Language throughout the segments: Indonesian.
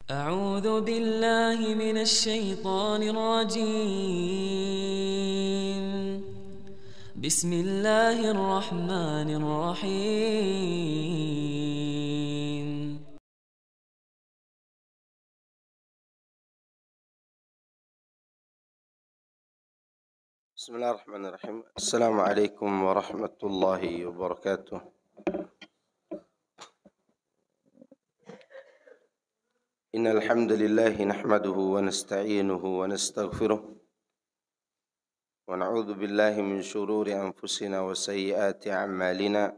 أعوذ بالله من الشيطان الرجيم. بسم الله الرحمن الرحيم. بسم الله الرحمن الرحيم. السلام عليكم ورحمة الله وبركاته. إن الحمد لله نحمده ونستعينه ونستغفره ونعوذ بالله من شرور أنفسنا وسيئات أعمالنا.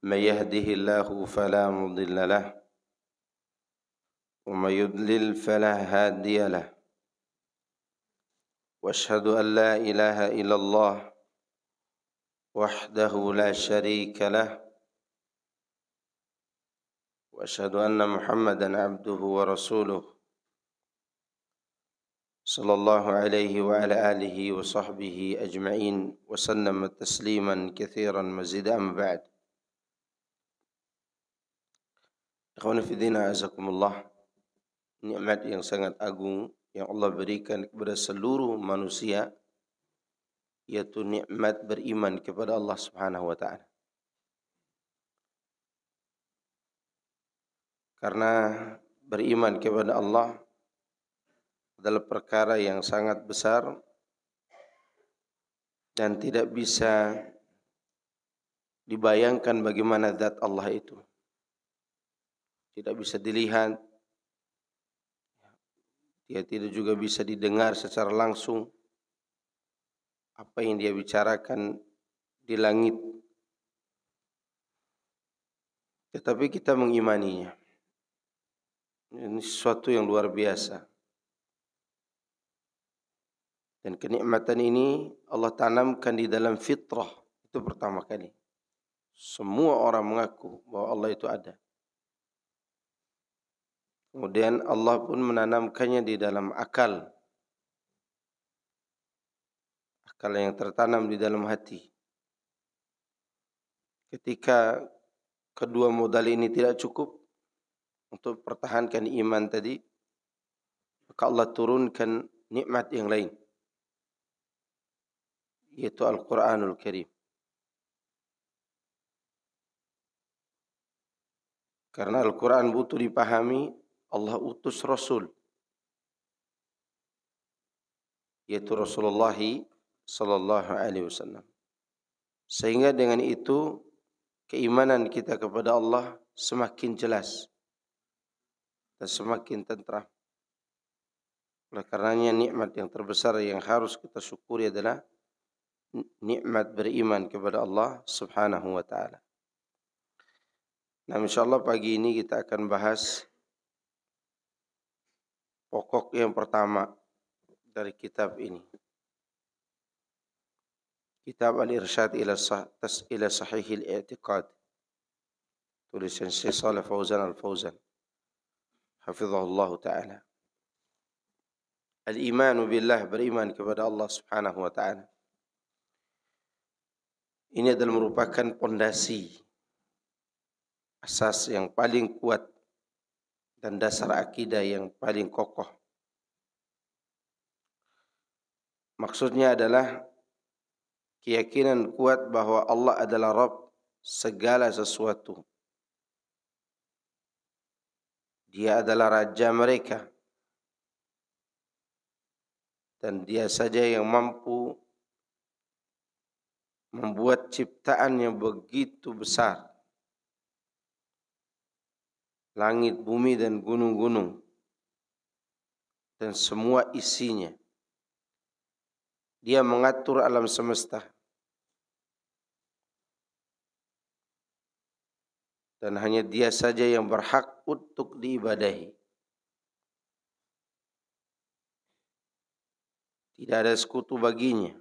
من يهده الله فلا مضل له ومن يضلل فلا هادي له وأشهد أن لا إله إلا الله وحده لا شريك له وأشهد أن محمدا عبده ورسوله صلى الله عليه وعلى آله وصحبه أجمعين وسلم تسليما كثيرا مزيدا. أما بعد. Ikhwan fillah azakumullah, nikmat yang sangat agung yang Allah berikan kepada seluruh manusia yaitu nikmat beriman kepada Allah Subhanahu wa taala. Karena beriman kepada Allah adalah perkara yang sangat besar dan tidak bisa dibayangkan bagaimana zat Allah itu. Tidak bisa dilihat, dia tidak juga bisa didengar secara langsung. Apa yang dia bicarakan di langit, tetapi kita mengimaninya. Ini sesuatu yang luar biasa. Dan kenikmatan ini Allah tanamkan di dalam fitrah. Itu pertama kali. Semua orang mengaku bahwa Allah itu ada. Kemudian Allah pun menanamkannya di dalam akal. Akal yang tertanam di dalam hati. Ketika kedua modal ini tidak cukup untuk pertahankan iman tadi, maka Allah turunkan nikmat yang lain, yaitu Al-Quranul Karim. Karena Al-Quran butuh dipahami, Allah utus Rasul, yaitu Rasulullah sallallahu alaihi wasallam. Sehingga dengan itu keimanan kita kepada Allah semakin jelas dan semakin tentram. Oleh karenanya nikmat yang terbesar yang harus kita syukuri adalah nikmat beriman kepada Allah Subhanahu wa taala. Nah, insyaallah pagi ini kita akan bahas pokok yang pertama dari kitab ini. Kitab Al-Irsyad ila Sahihil I'tiqad. Tulisan Syekh Shalih Fauzan Al-Fauzan, hafizahullah taala. Al-imanu billah, beriman kepada Allah Subhanahu wa taala. Ini adalah merupakan pondasi, asas yang paling kuat dan dasar akidah yang paling kokoh. Maksudnya adalah keyakinan kuat bahwa Allah adalah Rabb segala sesuatu. Dia adalah Raja mereka. Dan dia saja yang mampu membuat ciptaan yang begitu besar. Langit, bumi, dan gunung-gunung. Dan semua isinya. Dia mengatur alam semesta. Dan hanya dia saja yang berhak untuk diibadahi. Tidak ada sekutu baginya.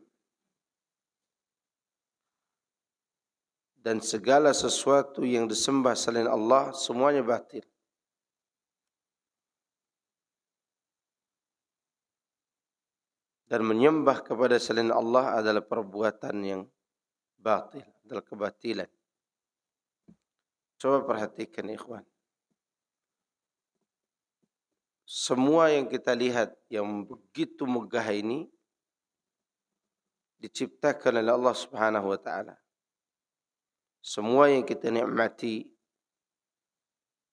Dan segala sesuatu yang disembah selain Allah, semuanya batil. Dan menyembah kepada selain Allah adalah perbuatan yang batil, adalah kebatilan. Coba perhatikan ikhwan. semua yang kita lihat yang begitu megah ini diciptakan oleh Allah Subhanahu wa taala. Semua yang kita nikmati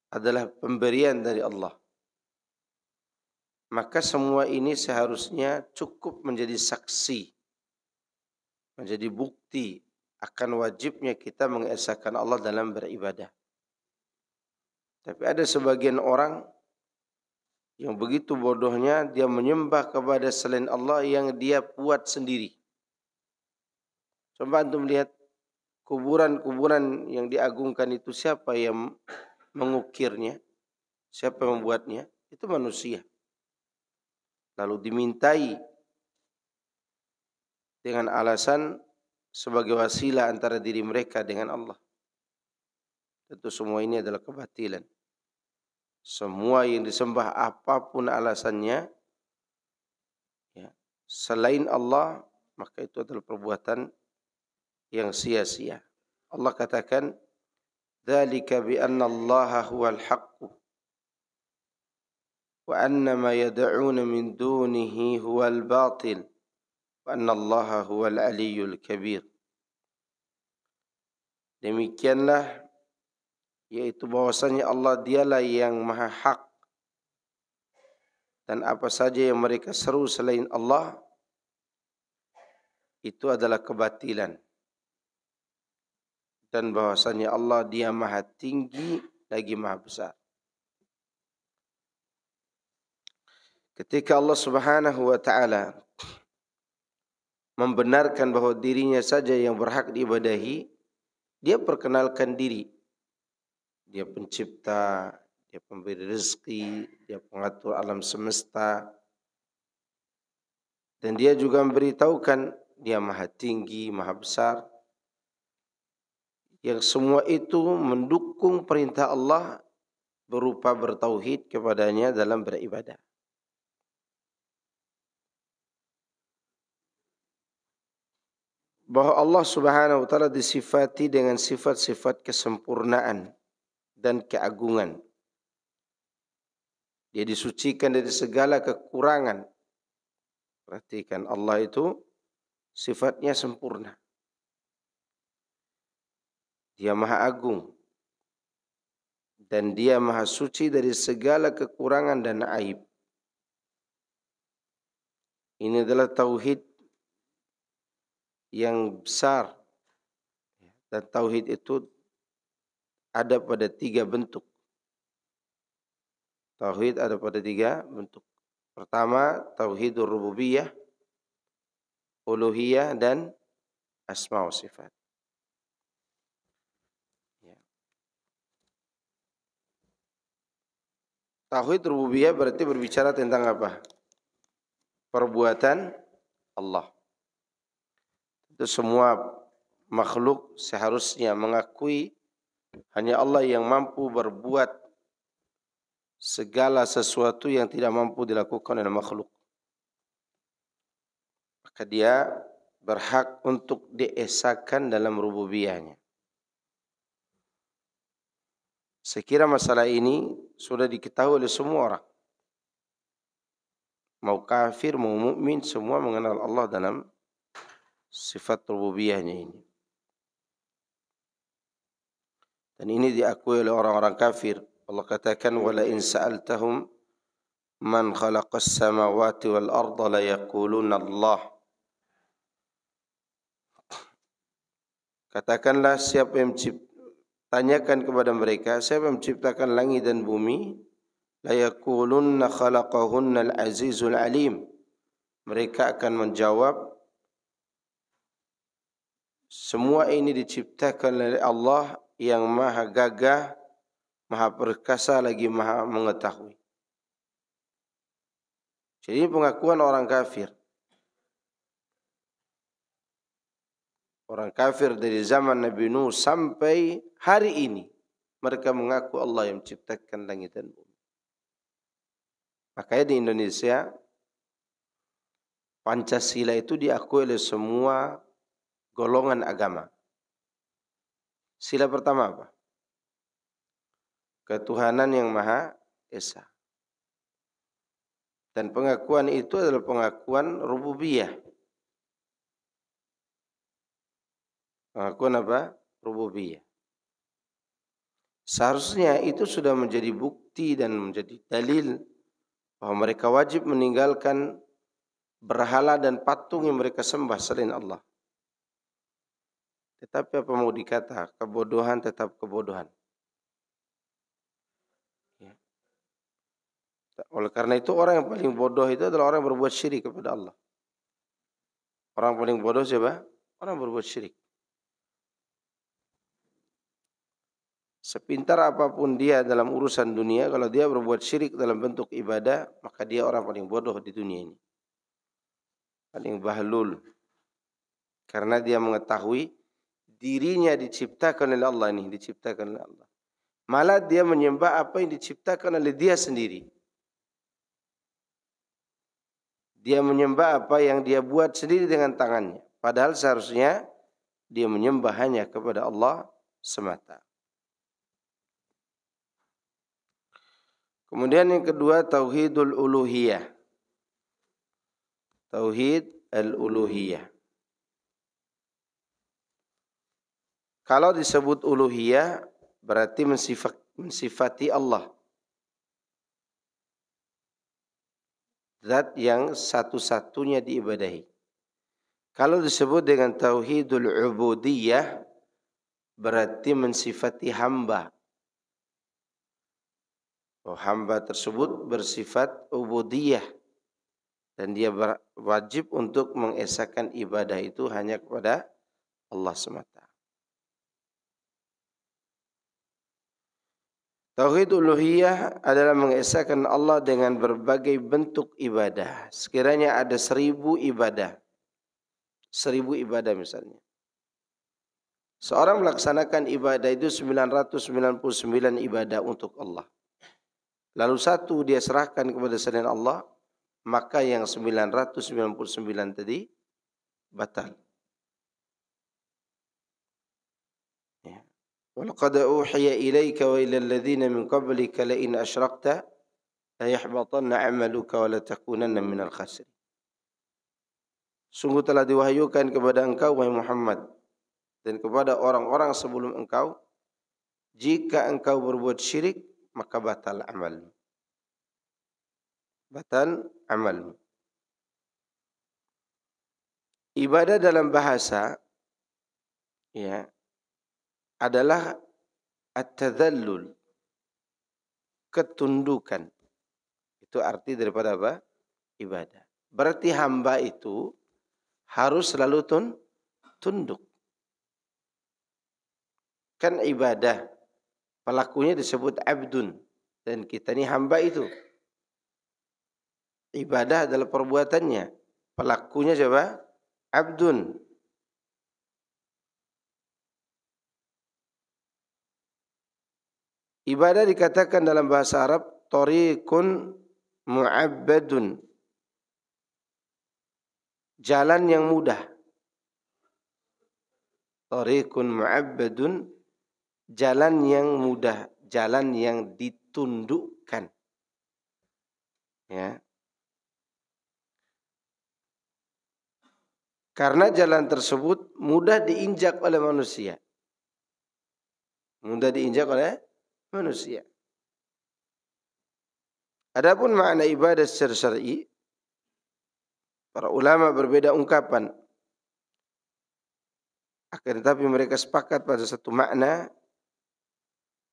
adalah pemberian dari Allah. Maka semua ini seharusnya cukup menjadi saksi, menjadi bukti akan wajibnya kita mengesahkan Allah dalam beribadah. Tapi ada sebagian orang yang begitu bodohnya, dia menyembah kepada selain Allah yang dia buat sendiri. Coba antum lihat kuburan-kuburan yang diagungkan itu, siapa yang mengukirnya? Siapa yang membuatnya? Itu manusia. Lalu dimintai dengan alasan sebagai wasilah antara diri mereka dengan Allah. Tentu semua ini adalah kebatilan. Semua yang disembah apapun alasannya, ya, selain Allah, maka itu adalah perbuatan yang sia-sia. Allah katakan, "Dzalika bi anna Allah huwal haqq wa anna ma yad'una min dunihi huwal batil wa anna Allah huwal aliyyul kabir." Demikianlah, yaitu bahwasanya Allah dialah yang maha hak, dan apa saja yang mereka seru selain Allah itu adalah kebatilan, dan bahwasanya Allah dia maha tinggi lagi maha besar. Ketika Allah Subhanahu wa taala membenarkan bahwa dirinya saja yang berhak diibadahi, dia perkenalkan diri. Dia pencipta, dia pemberi rezeki, dia pengatur alam semesta. Dan dia juga memberitahukan dia maha tinggi, maha besar. Yang semua itu mendukung perintah Allah berupa bertauhid kepadanya dalam beribadah. Bahwa Allah Subhanahu wa taala disifati dengan sifat-sifat kesempurnaan dan keagungan. Dia disucikan dari segala kekurangan. Perhatikan, Allah itu sifatnya sempurna. Dia maha agung. Dan dia maha suci dari segala kekurangan dan aib. Ini adalah tauhid yang besar. Dan tauhid itu ada pada 3 bentuk. Tauhid ada pada 3 bentuk. Pertama, tauhidur rububiyah, uluhiyah, dan asma wa sifat. Tauhid rububiyah berarti berbicara tentang apa? Perbuatan Allah. Itu semua makhluk seharusnya mengakui hanya Allah yang mampu berbuat segala sesuatu yang tidak mampu dilakukan oleh makhluk. Maka dia berhak untuk diesakan dalam rububiyahnya. Saya kira masalah ini sudah diketahui oleh semua orang. Mau kafir, mau mukmin, semua mengenal Allah dalam sifat rububiyahnya ini. Dan ini diakui oleh orang-orang kafir. Allah katakan, "Wala in sa'altahum man khalaqas samawati wal arda la yaquluna Allah." Katakanlah, siapa yang tanyakan kepada mereka, siapa yang menciptakan langit dan bumi? La yaqulunna khalaqahunna al-azizul alim. Mereka akan menjawab, semua ini diciptakan oleh Allah yang maha gagah, maha perkasa, lagi maha mengetahui. Jadi pengakuan orang kafir. Orang kafir dari zaman Nabi Nuh sampai hari ini, mereka mengaku Allah yang menciptakan langit dan bumi. Makanya di Indonesia, Pancasila itu diakui oleh semua golongan agama. Sila pertama apa? Ketuhanan yang Maha Esa. Dan pengakuan itu adalah pengakuan rububiyah. Pengakuan apa? Rububiyah. Seharusnya itu sudah menjadi bukti dan menjadi dalil bahwa mereka wajib meninggalkan berhala dan patung yang mereka sembah selain Allah. Tetapi apa mau dikata, kebodohan tetap kebodohan. Ya. Oleh karena itu orang yang paling bodoh itu adalah orang yang berbuat syirik kepada Allah. Orang paling bodoh siapa? Orang yang berbuat syirik. Sepintar apapun dia dalam urusan dunia, kalau dia berbuat syirik dalam bentuk ibadah, maka dia orang paling bodoh di dunia ini. Paling bahlul. Karena dia mengetahui dirinya diciptakan oleh Allah ini, diciptakan oleh Allah. Malah dia menyembah apa yang diciptakan oleh dia sendiri. Dia menyembah apa yang dia buat sendiri dengan tangannya. Padahal seharusnya dia menyembah hanya kepada Allah semata. Kemudian yang kedua, tauhidul uluhiyah. Tauhid al-uluhiyah. Kalau disebut uluhiyah berarti mensifati Allah. Zat yang satu-satunya diibadahi. Kalau disebut dengan tauhidul ubudiyah berarti mensifati hamba. Hamba tersebut bersifat ubudiyah dan dia wajib untuk mengesahkan ibadah itu hanya kepada Allah semata. Tauhid uluhiyah adalah mengesahkan Allah dengan berbagai bentuk ibadah. Sekiranya ada 1000 ibadah. 1000 ibadah misalnya. Seorang melaksanakan ibadah itu 999 ibadah untuk Allah. Lalu satu dia serahkan kepada selain Allah, maka yang 999 tadi batal. Ya. Walaqad uhiya ilaika wa ila alladhina min qablika la in asyrakta la yahbatanna 'amaluka wa la takunanna minal khasirin. Sungguh telah diwahyukan kepada engkau wahai Muhammad dan kepada orang-orang sebelum engkau, jika engkau berbuat syirik maka batal amalmu. Batal amalmu. Ibadah dalam bahasa ya adalah at-tadhallul, ketundukan. Itu arti daripada apa? Ibadah. Berarti hamba itu harus selalu tunduk. Kan ibadah pelakunya disebut abdun dan kita ini hamba itu. Ibadah adalah perbuatannya. Pelakunya siapa? Abdun. Ibadah dikatakan dalam bahasa Arab tariqun mu'abbadun. Jalan yang mudah. Tariqun mu'abbadun. Jalan yang mudah, jalan yang ditundukkan. Ya. Karena jalan tersebut mudah diinjak oleh manusia. Mudah diinjak oleh manusia. Adapun makna ibadah secara syar'i, para ulama berbeda ungkapan. Akan tetapi mereka sepakat pada satu makna,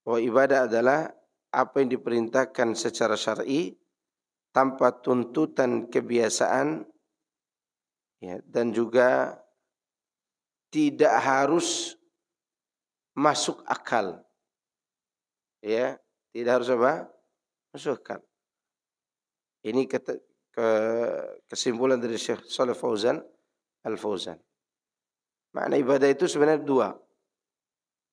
bahwa ibadah adalah apa yang diperintahkan secara syar'i tanpa tuntutan kebiasaan ya, dan juga tidak harus masuk akal. Ya, tidak harus apa? Masuk akal. Ini kesimpulan dari Syekh Shalih Fauzan Al-Fauzan. Makna ibadah itu sebenarnya dua.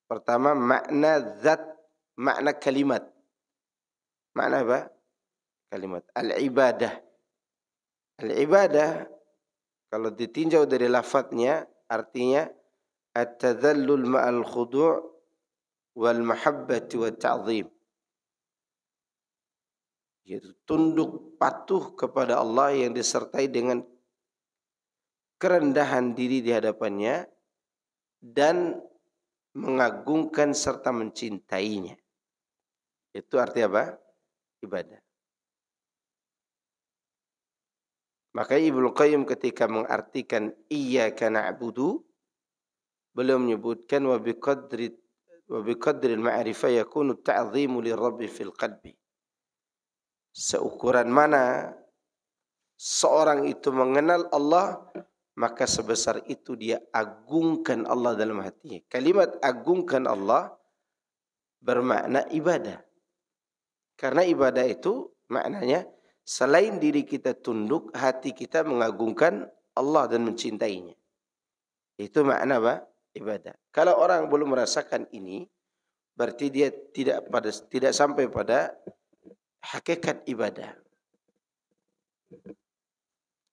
Pertama, makna zat, makna kalimat. Makna apa? Kalimat. Al-ibadah. Al-ibadah, kalau ditinjau dari lafadznya, artinya at-tadhallul ma'al khudu' wal mahabbati wa ta'zim. yaitu tunduk patuh kepada Allah yang disertai dengan kerendahan diri di hadapannya dan mengagungkan serta mencintainya. Itu arti apa? Ibadah. Maka Ibnu Qayyim ketika mengartikan iyyaka na'budu, beliau menyebutkan wa biqadri al-ma'rifah yakunu ta'zimu lirabbi fil qalbi. Seukuran mana seorang itu mengenal Allah, maka sebesar itu dia agungkan Allah dalam hatinya. Kalimat agungkan Allah bermakna ibadah. Karena ibadah itu maknanya selain diri kita tunduk, hati kita mengagungkan Allah dan mencintainya. Itu makna apa? Ibadah. Kalau orang belum merasakan ini, berarti dia tidak sampai pada hakikat ibadah.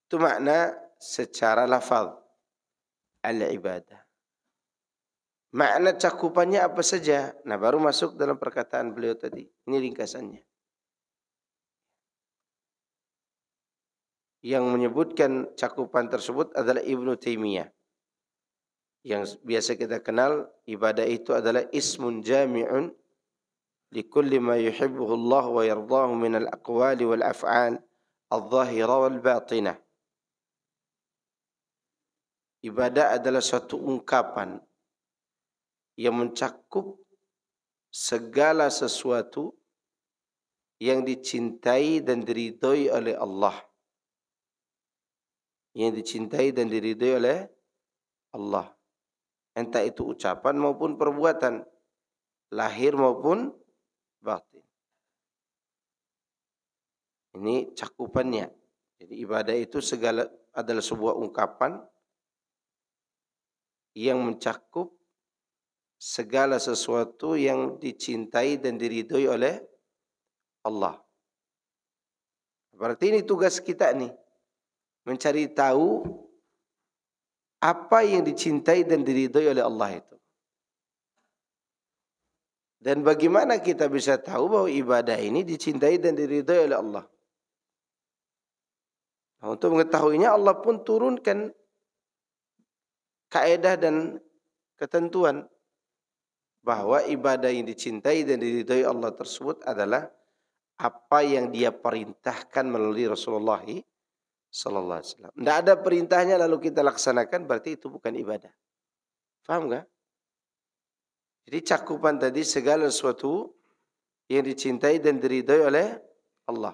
Itu makna secara lafaz al-ibadah. Makna cakupannya apa saja? Nah, baru masuk dalam perkataan beliau tadi. Ini ringkasannya. Yang menyebutkan cakupan tersebut adalah Ibnu Taimiyah. Yang biasa kita kenal, ibadah itu adalah ismun jami'un likulli ma yuhibbuhu Allah wa yardahu min al-aqwali wal af'al al-zahira wal batinah. Ibadah adalah suatu ungkapan yang mencakup segala sesuatu yang dicintai dan diridhoi oleh Allah. Yang dicintai dan diridhoi oleh Allah. Entah itu ucapan maupun perbuatan, lahir maupun batin. Ini cakupannya. Jadi ibadah itu adalah sebuah ungkapan yang mencakup segala sesuatu yang dicintai dan diridhoi oleh Allah. Berarti ini tugas kita nih. Mencari tahu apa yang dicintai dan diridhoi oleh Allah itu. Dan bagaimana kita bisa tahu bahwa ibadah ini dicintai dan diridhoi oleh Allah. Nah, untuk mengetahuinya Allah pun turunkan kaidah dan ketentuan bahwa ibadah yang dicintai dan diridhoi Allah tersebut adalah apa yang dia perintahkan melalui Rasulullah sallallahu alaihi wasallam. Tidak ada perintahnya lalu kita laksanakan, berarti itu bukan ibadah. Paham enggak? Jadi cakupan tadi segala sesuatu yang dicintai dan diridhoi oleh Allah.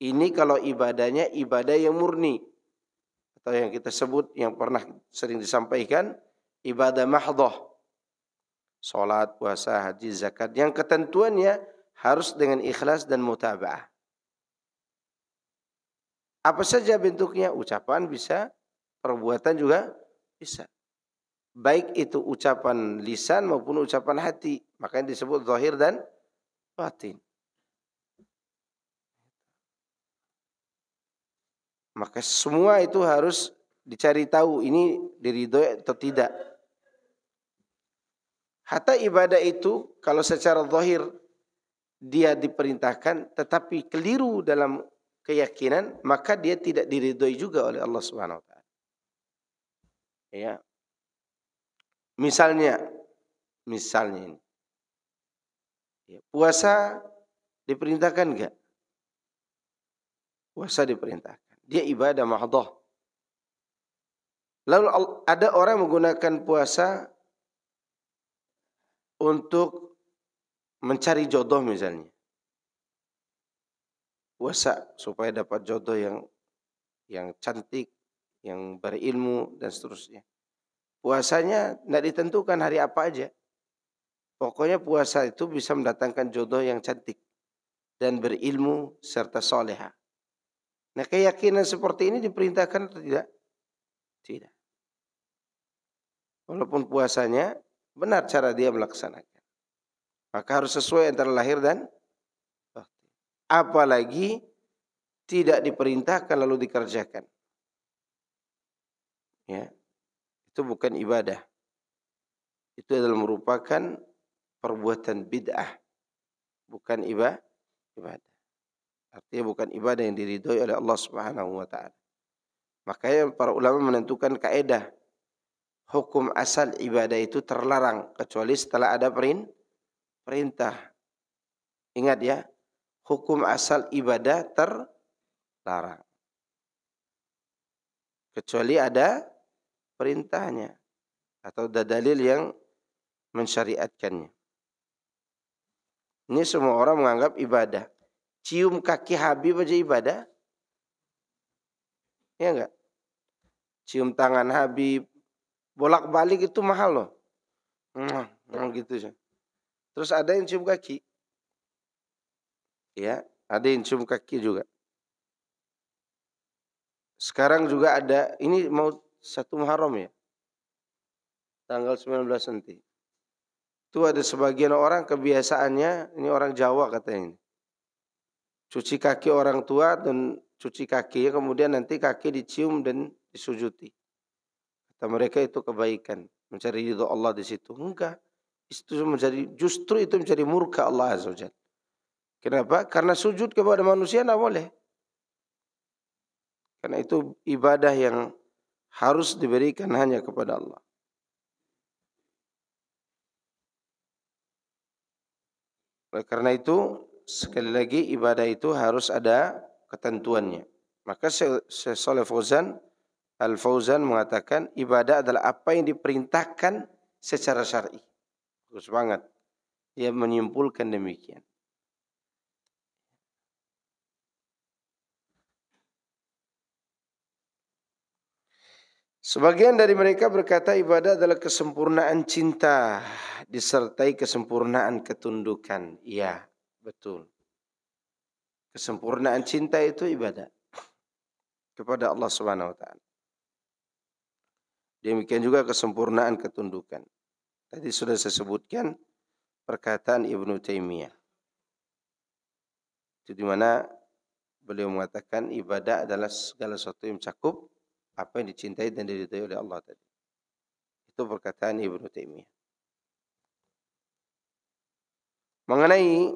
Ini kalau ibadahnya ibadah yang murni. Atau yang kita sebut, yang pernah sering disampaikan, ibadah mahdhah. Salat, puasa, haji, zakat. Yang ketentuannya harus dengan ikhlas dan mutaba'ah. Apa saja bentuknya? Ucapan bisa, perbuatan juga bisa. Baik itu ucapan lisan maupun ucapan hati. Makanya disebut zahir dan batin. Maka semua itu harus dicari tahu ini diridhoi atau tidak. Hatta ibadah itu kalau secara zahir dia diperintahkan tetapi keliru dalam keyakinan, maka dia tidak diridhoi juga oleh Allah Subhanahu wa taala. Ya. Misalnya ini. Ya, puasa diperintahkan enggak? Puasa diperintahkan. Dia ibadah mahdhah. Lalu ada orang menggunakan puasa untuk mencari jodoh misalnya. Puasa supaya dapat jodoh yang cantik, yang berilmu dan seterusnya. Puasanya tidak ditentukan hari apa aja. Pokoknya puasa itu bisa mendatangkan jodoh yang cantik dan berilmu serta soleha. Nah, keyakinan seperti ini diperintahkan atau tidak? Tidak. Walaupun puasanya benar cara dia melaksanakan. Maka harus sesuai antara lahir dan batin. Apalagi tidak diperintahkan lalu dikerjakan. Ya. Itu bukan ibadah. Itu adalah merupakan perbuatan bid'ah. Bukan ibadah. Artinya bukan ibadah yang diridhoi oleh Allah Subhanahu wa taala. Makanya para ulama menentukan kaidah hukum asal ibadah itu terlarang kecuali setelah ada perintah. Ingat ya, hukum asal ibadah terlarang kecuali ada perintahnya atau ada dalil yang mensyariatkannya. Ini semua orang menganggap ibadah. Cium kaki Habib aja ibadah. Ya enggak? Cium tangan Habib, bolak-balik itu mahal loh. Gitu. Terus ada yang cium kaki. Ya, ada yang cium kaki juga. Sekarang juga ada, ini mau 1 Muharram ya. Tanggal 19 nanti. Itu ada sebagian orang kebiasaannya, ini orang Jawa katanya ini. Cuci kaki orang tua dan cuci kakinya, kemudian nanti kaki dicium dan disujuti. Kata mereka itu kebaikan, mencari ridho Allah di situ. Enggak, justru itu mencari murka Allah Azza wa Jalla. Kenapa? Karena sujud kepada manusia tidak boleh. Karena itu ibadah yang harus diberikan hanya kepada Allah. Oleh karena itu, sekali lagi ibadah itu harus ada ketentuannya. Maka Syekh Shalih Al-Fauzan mengatakan ibadah adalah apa yang diperintahkan secara syar'i. Terus banget. Dia menyimpulkan demikian. Sebagian dari mereka berkata ibadah adalah kesempurnaan cinta disertai kesempurnaan ketundukan. Iya, betul. Kesempurnaan cinta itu ibadah kepada Allah Subhanahu wa taala. Demikian juga kesempurnaan ketundukan. Tadi sudah saya sebutkan perkataan Ibnu Taimiyah. Itu di mana beliau mengatakan ibadah adalah segala sesuatu yang mencakup apa yang dicintai dan diridhai oleh Allah tadi. Itu perkataan Ibnu Taimiyah. Mengenai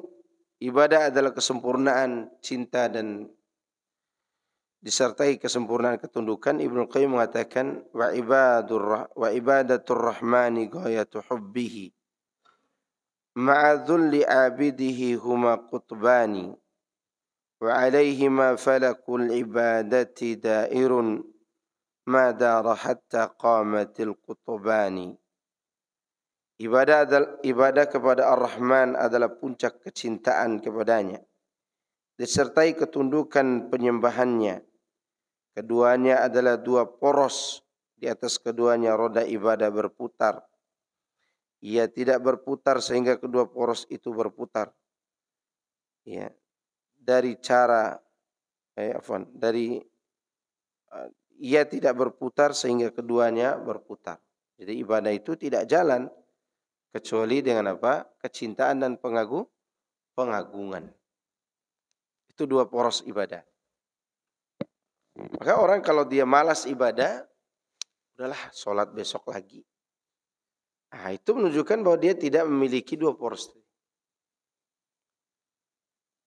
ibadah adalah kesempurnaan cinta dan disertai kesempurnaan ketundukan, Ibnu Qayyim mengatakan wa ibadatur rahmani ghayatu hubbihi ma'a dhulli abidihi huma qutbani wa alaihima falakul ibadati dairun ma dara hatta qamatil qutbani. Ibadah kepada Ar-Rahman adalah puncak kecintaan kepadanya disertai ketundukan penyembahannya. Keduanya adalah dua poros, di atas keduanya roda ibadah berputar. Ia tidak berputar sehingga kedua poros itu berputar. Ya, ia tidak berputar sehingga keduanya berputar. Jadi ibadah itu tidak jalan kecuali dengan apa? Kecintaan dan pengagungan. Itu dua poros ibadah. Maka orang kalau dia malas ibadah, udahlah sholat besok lagi. Nah, itu menunjukkan bahwa dia tidak memiliki dua poros.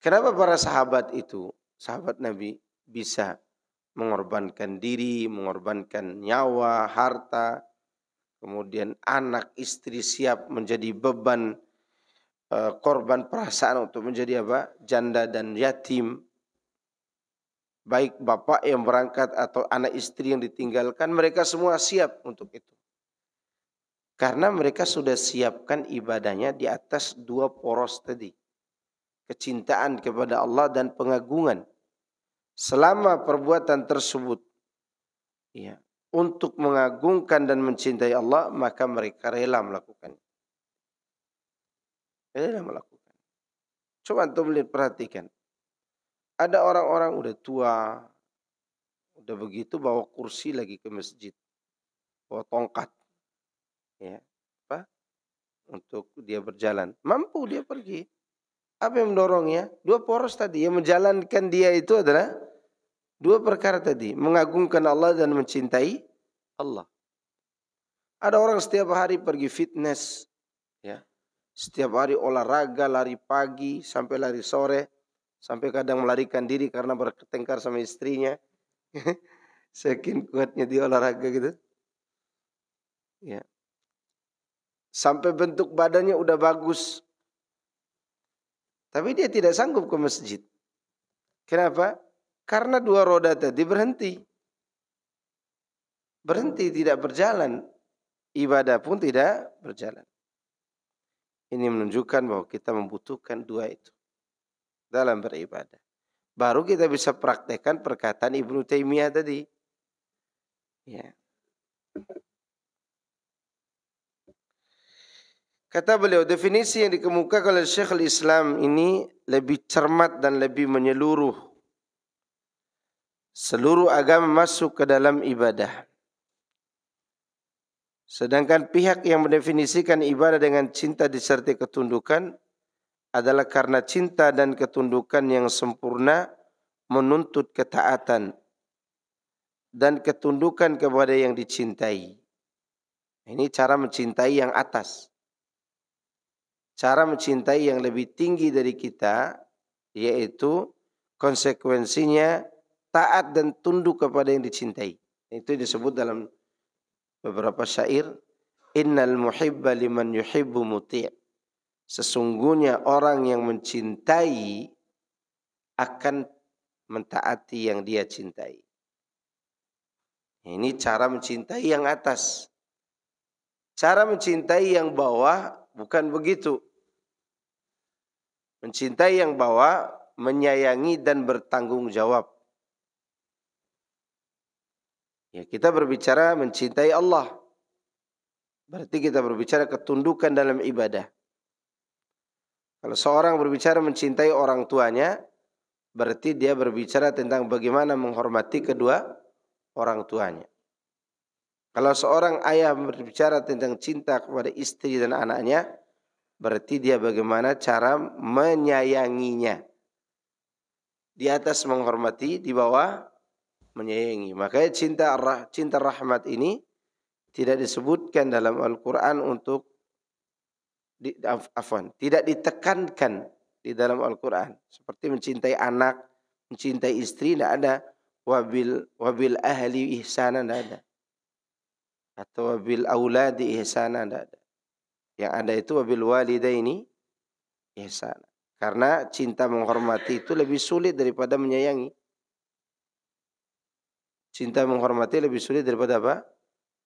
Kenapa para sahabat itu, sahabat Nabi bisa mengorbankan diri, mengorbankan nyawa, harta, kemudian anak, istri siap menjadi beban, korban perasaan untuk menjadi apa? Janda dan yatim. Baik bapak yang berangkat atau anak istri yang ditinggalkan, mereka semua siap untuk itu. Karena mereka sudah siapkan ibadahnya di atas dua poros tadi. Kecintaan kepada Allah dan pengagungan. Selama perbuatan tersebut ya, untuk mengagungkan dan mencintai Allah, maka mereka rela melakukannya. Rela melakukan. Coba antum lihat, perhatikan. Ada orang-orang udah tua, udah begitu bawa kursi lagi ke masjid, bawa tongkat, ya, apa? Untuk dia berjalan, mampu dia pergi. Apa yang mendorongnya? Dua poros tadi. Yang menjalankan dia itu adalah dua perkara tadi, mengagungkan Allah dan mencintai Allah. Ada orang setiap hari pergi fitness, ya, setiap hari olahraga, lari pagi sampai lari sore. Sampai kadang melarikan diri karena bertengkar sama istrinya. Saking kuatnya dia olahraga gitu. Ya. Sampai bentuk badannya udah bagus. Tapi dia tidak sanggup ke masjid. Kenapa? Karena dua roda tadi berhenti. Berhenti, tidak berjalan. Ibadah pun tidak berjalan. Ini menunjukkan bahwa kita membutuhkan dua itu dalam beribadah. Baru kita bisa praktekkan perkataan Ibnu Taimiyah tadi. Ya. Kata beliau, definisi yang dikemukakan oleh Syekhul Islam ini lebih cermat dan lebih menyeluruh. Seluruh agama masuk ke dalam ibadah. Sedangkan pihak yang mendefinisikan ibadah dengan cinta disertai ketundukan adalah karena cinta dan ketundukan yang sempurna menuntut ketaatan dan ketundukan kepada yang dicintai. Ini cara mencintai yang atas. Cara mencintai yang lebih tinggi dari kita, yaitu konsekuensinya taat dan tunduk kepada yang dicintai. Itu disebut dalam beberapa syair, innal muhibba liman yuhibbu muti'. Sesungguhnya orang yang mencintai akan mentaati yang dia cintai. Ini cara mencintai yang atas. Cara mencintai yang bawah bukan begitu. Mencintai yang bawah, menyayangi dan bertanggung jawab. Ya, kita berbicara mencintai Allah. Berarti kita berbicara ketundukan dalam ibadah. Kalau seorang berbicara mencintai orang tuanya, berarti dia berbicara tentang bagaimana menghormati kedua orang tuanya. Kalau seorang ayah berbicara tentang cinta kepada istri dan anaknya, berarti dia bagaimana cara menyayanginya. Di atas menghormati, di bawah menyayangi. Makanya cinta rahmat ini tidak disebutkan dalam Al-Quran untuk tidak ditekankan di dalam Al-Quran. Seperti mencintai anak, mencintai istri, tidak ada. Wabil ahli ihsana, tidak ada. Atau wabil auladi ihsana, tidak ada. Yang ada itu wabil walidaini ihsana. Karena cinta menghormati itu lebih sulit daripada menyayangi. Cinta menghormati lebih sulit daripada apa?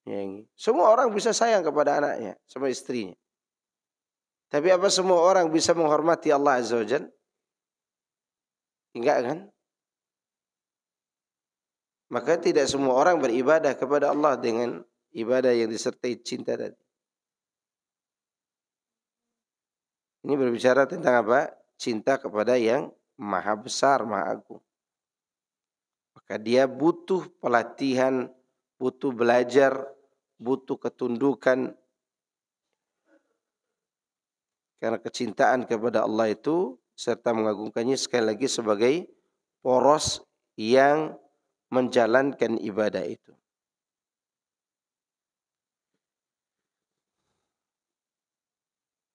Menyayangi. Semua orang bisa sayang kepada anaknya, sama istrinya. Tapi apa semua orang bisa menghormati Allah Azza wa Jalla? Enggak kan? Maka tidak semua orang beribadah kepada Allah dengan ibadah yang disertai cinta tadi. Ini berbicara tentang apa? Cinta kepada yang maha besar, maha agung. Maka dia butuh pelatihan, butuh belajar, butuh ketundukan. Karena kecintaan kepada Allah itu serta mengagungkannya sekali lagi sebagai poros yang menjalankan ibadah itu.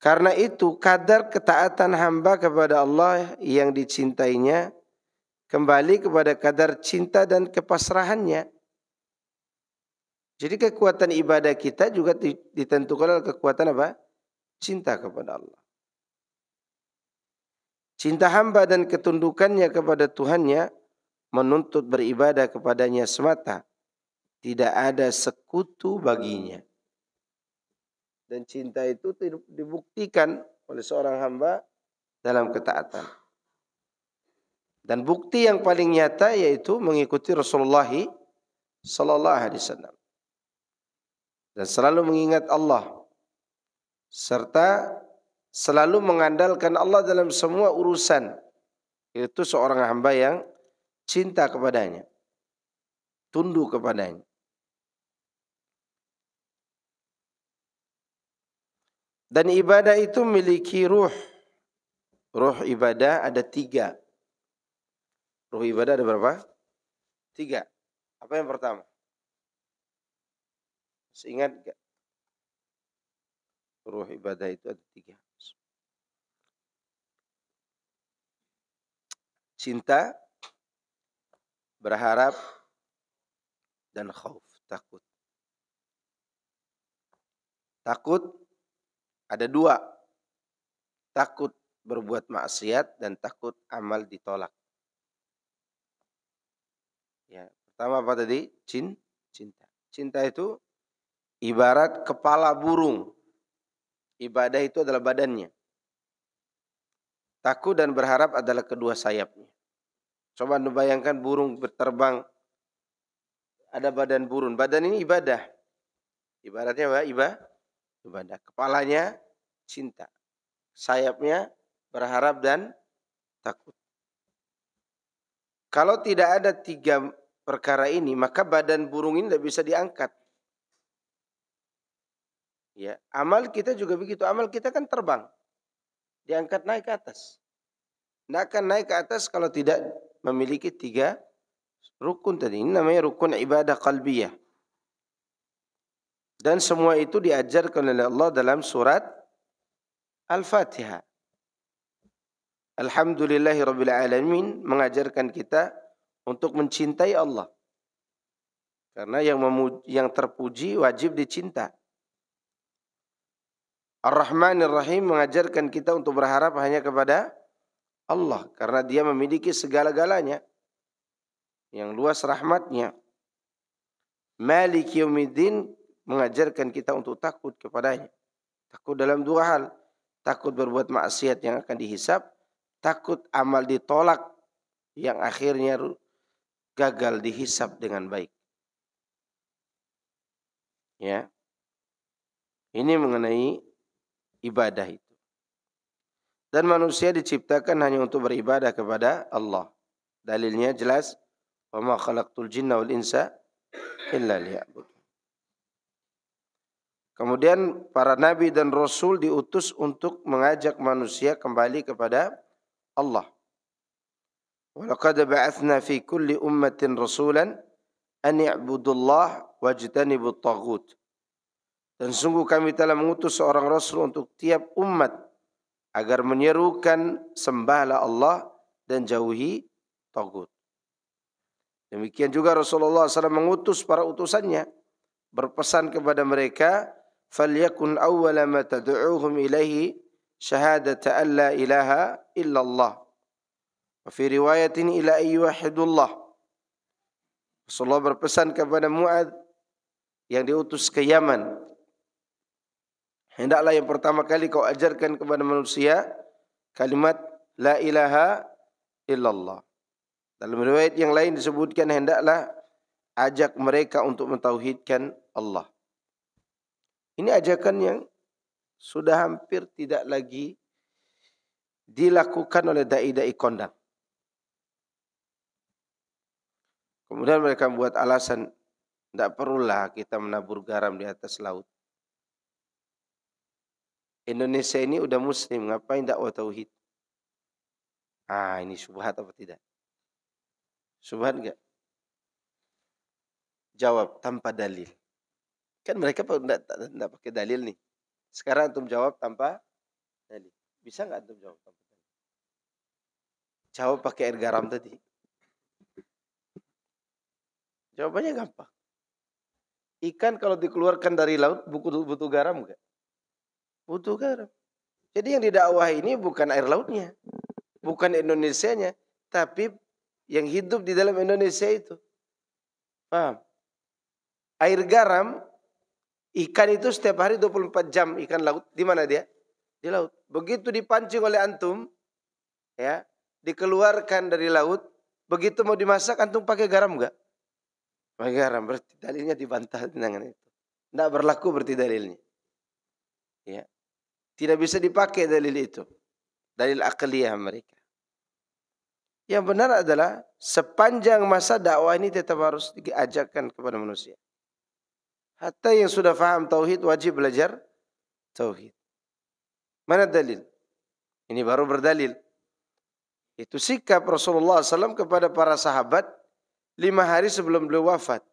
Karena itu kadar ketaatan hamba kepada Allah yang dicintainya kembali kepada kadar cinta dan kepasrahannya. Jadi kekuatan ibadah kita juga ditentukan oleh kekuatan apa? Cinta kepada Allah. Cinta hamba dan ketundukannya kepada Tuhannya menuntut beribadah kepadanya semata. Tidak ada sekutu baginya. Dan cinta itu dibuktikan oleh seorang hamba dalam ketaatan. Dan bukti yang paling nyata yaitu mengikuti Rasulullah sallallahu alaihi wasallam. Dan selalu mengingat Allah. Serta selalu mengandalkan Allah dalam semua urusan. Itu seorang hamba yang cinta kepadanya. Tunduk kepadanya. Dan ibadah itu memiliki ruh. Ruh ibadah ada 3. Ruh ibadah ada berapa? 3. Apa yang pertama? Masih ingat gak? Ruh ibadah itu ada 3. cinta, berharap, dan khauf, takut. Takut ada dua. Takut berbuat maksiat dan takut amal ditolak. Ya, pertama apa tadi? Cinta. Cinta itu ibarat kepala burung. Ibadah itu adalah badannya. Takut dan berharap adalah kedua sayapnya. Coba Anda bayangkan burung berterbang. Ada badan burung. Badan ini ibadah. Ibaratnya apa? Ibadah. Kepalanya cinta. Sayapnya berharap dan takut. Kalau tidak ada tiga perkara ini, maka badan burung ini tidak bisa diangkat. Ya, amal kita juga begitu. Amal kita kan terbang. Diangkat naik ke atas. Tidak akan naik ke atas kalau tidak memiliki tiga rukun tadi. Ini namanya rukun ibadah qalbiyah. Dan semua itu diajarkan oleh Allah dalam surat Al-Fatihah. Alhamdulillahirabbil alamin mengajarkan kita untuk mencintai Allah. Karena yang terpuji wajib dicinta. Ar-Rahmanir Rahim mengajarkan kita untuk berharap hanya kepada Allah. Karena dia memiliki segala-galanya. Yang luas rahmatnya. Maliki Yaumiddin mengajarkan kita untuk takut kepadanya. Takut dalam dua hal. Takut berbuat maksiat yang akan dihisab. Takut amal ditolak yang akhirnya gagal dihisab dengan baik. Ya. Ini mengenai ibadah itu. Dan manusia diciptakan hanya untuk beribadah kepada Allah. Dalilnya jelas, wa ma khalaqtul jinna wal insa illa liya'budun. Kemudian para nabi dan rasul diutus untuk mengajak manusia kembali kepada Allah. Wa laqad ba'atsna fi kulli ummatin rasulan an i'budullah wajtanibut taghut. Dan sungguh kami telah mengutus seorang rasul untuk tiap umat agar menyerukan sembahlah Allah dan jauhi taghut. Demikian juga Rasulullah SAW mengutus para utusannya berpesan kepada mereka, falyakun awwala ma tad'uuhum ilaihi syahadata an la ilaha illallah. Wa fi riwayatin ila ayyuhidullah. Rasulullah berpesan kepada Mu'adz yang diutus ke Yaman, hendaklah yang pertama kali kau ajarkan kepada manusia kalimat la ilaha illallah. Dalam riwayat yang lain disebutkan hendaklah ajak mereka untuk mentauhidkan Allah. Ini ajakan yang sudah hampir tidak lagi dilakukan oleh dai-dai kondang. Kemudian mereka membuat alasan, tidak perlulah kita menabur garam di atas laut. Indonesia ini udah muslim, ngapain dakwah tauhid? Ini syubhat apa tidak? Syubhat enggak? Jawab tanpa dalil. Kan mereka tidak pakai dalil nih. Sekarang antum jawab tanpa dalil. Bisa enggak antum jawab tanpa dalil? Jawab pakai air garam tadi. Jawabannya gampang. Ikan kalau dikeluarkan dari laut butuh garam enggak? Butuh garam. Jadi yang didakwah ini bukan air lautnya, bukan Indonesianya, tapi yang hidup di dalam Indonesia itu. Paham? Air garam, ikan itu setiap hari 24 jam ikan laut. Di mana dia? Di laut. Begitu dipancing oleh antum, ya, dikeluarkan dari laut, begitu mau dimasak antum pakai garam enggak? Pakai garam, berarti dalilnya dibantah dengan itu. Tidak berlaku berarti dalilnya. Ya. Tidak bisa dipakai dalil itu. Dalil akliyah mereka. Yang benar adalah sepanjang masa dakwah ini tetap harus diajarkan kepada manusia. Hatta yang sudah faham tauhid wajib belajar tauhid. Mana dalil? Ini baru berdalil. Itu sikap Rasulullah SAW kepada para sahabat 5 hari sebelum beliau wafat.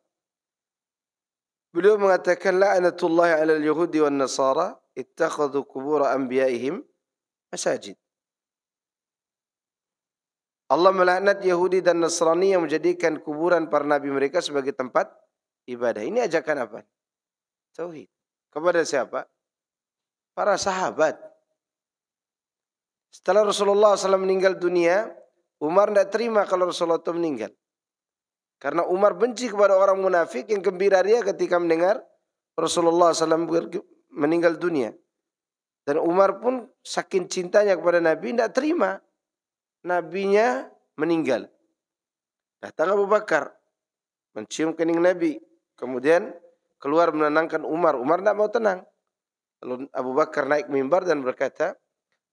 Beliau mengatakan la'natullahi 'alal yahudi wan nasara ittakhadhu qubur anbiya'ihim masajid. Allah melaknat Yahudi dan Nasrani yang menjadikan kuburan para nabi mereka sebagai tempat ibadah. Ini ajakan apa? Tauhid. Kepada siapa? Para sahabat. Setelah Rasulullah SAW meninggal dunia, Umar tidak terima kalau Rasulullah itu meninggal. Karena Umar benci kepada orang munafik yang gembira dia ketika mendengar Rasulullah SAW meninggal dunia. Dan Umar pun saking cintanya kepada Nabi, tidak terima nabinya meninggal. Datang Abu Bakar, mencium kening Nabi. Kemudian keluar menenangkan Umar. Umar tidak mau tenang. Lalu Abu Bakar naik mimbar dan berkata,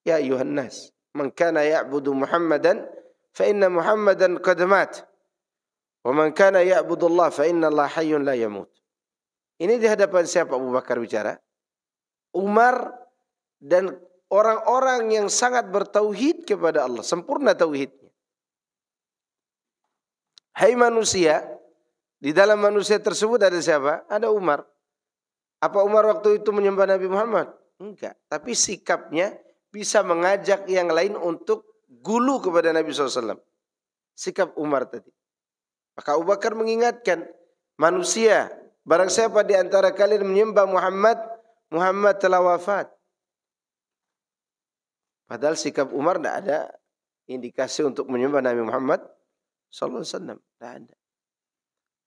Ya ayuhan nas, man kana ya'budu Muhammadan, fa inna Muhammadan qad mat. Wa man kana ya'budu Allah, fa inna Allah hayyun la yamut. Ini di hadapan siapa Abu Bakar bicara? Umar dan orang-orang yang sangat bertauhid kepada Allah, sempurna tauhidnya. Hai manusia, di dalam manusia tersebut ada siapa? Ada Umar. Apa Umar waktu itu menyembah Nabi Muhammad? Enggak. Tapi sikapnya bisa mengajak yang lain untuk gulu kepada Nabi SAW. Sikap Umar tadi. Maka Abu Bakar mengingatkan manusia, barang siapa di antara kalian menyembah Muhammad, Muhammad telah wafat. Padahal sikap Umar tidak ada indikasi untuk menyembah Nabi Muhammad sallallahu alaihi wasallam, tidak ada.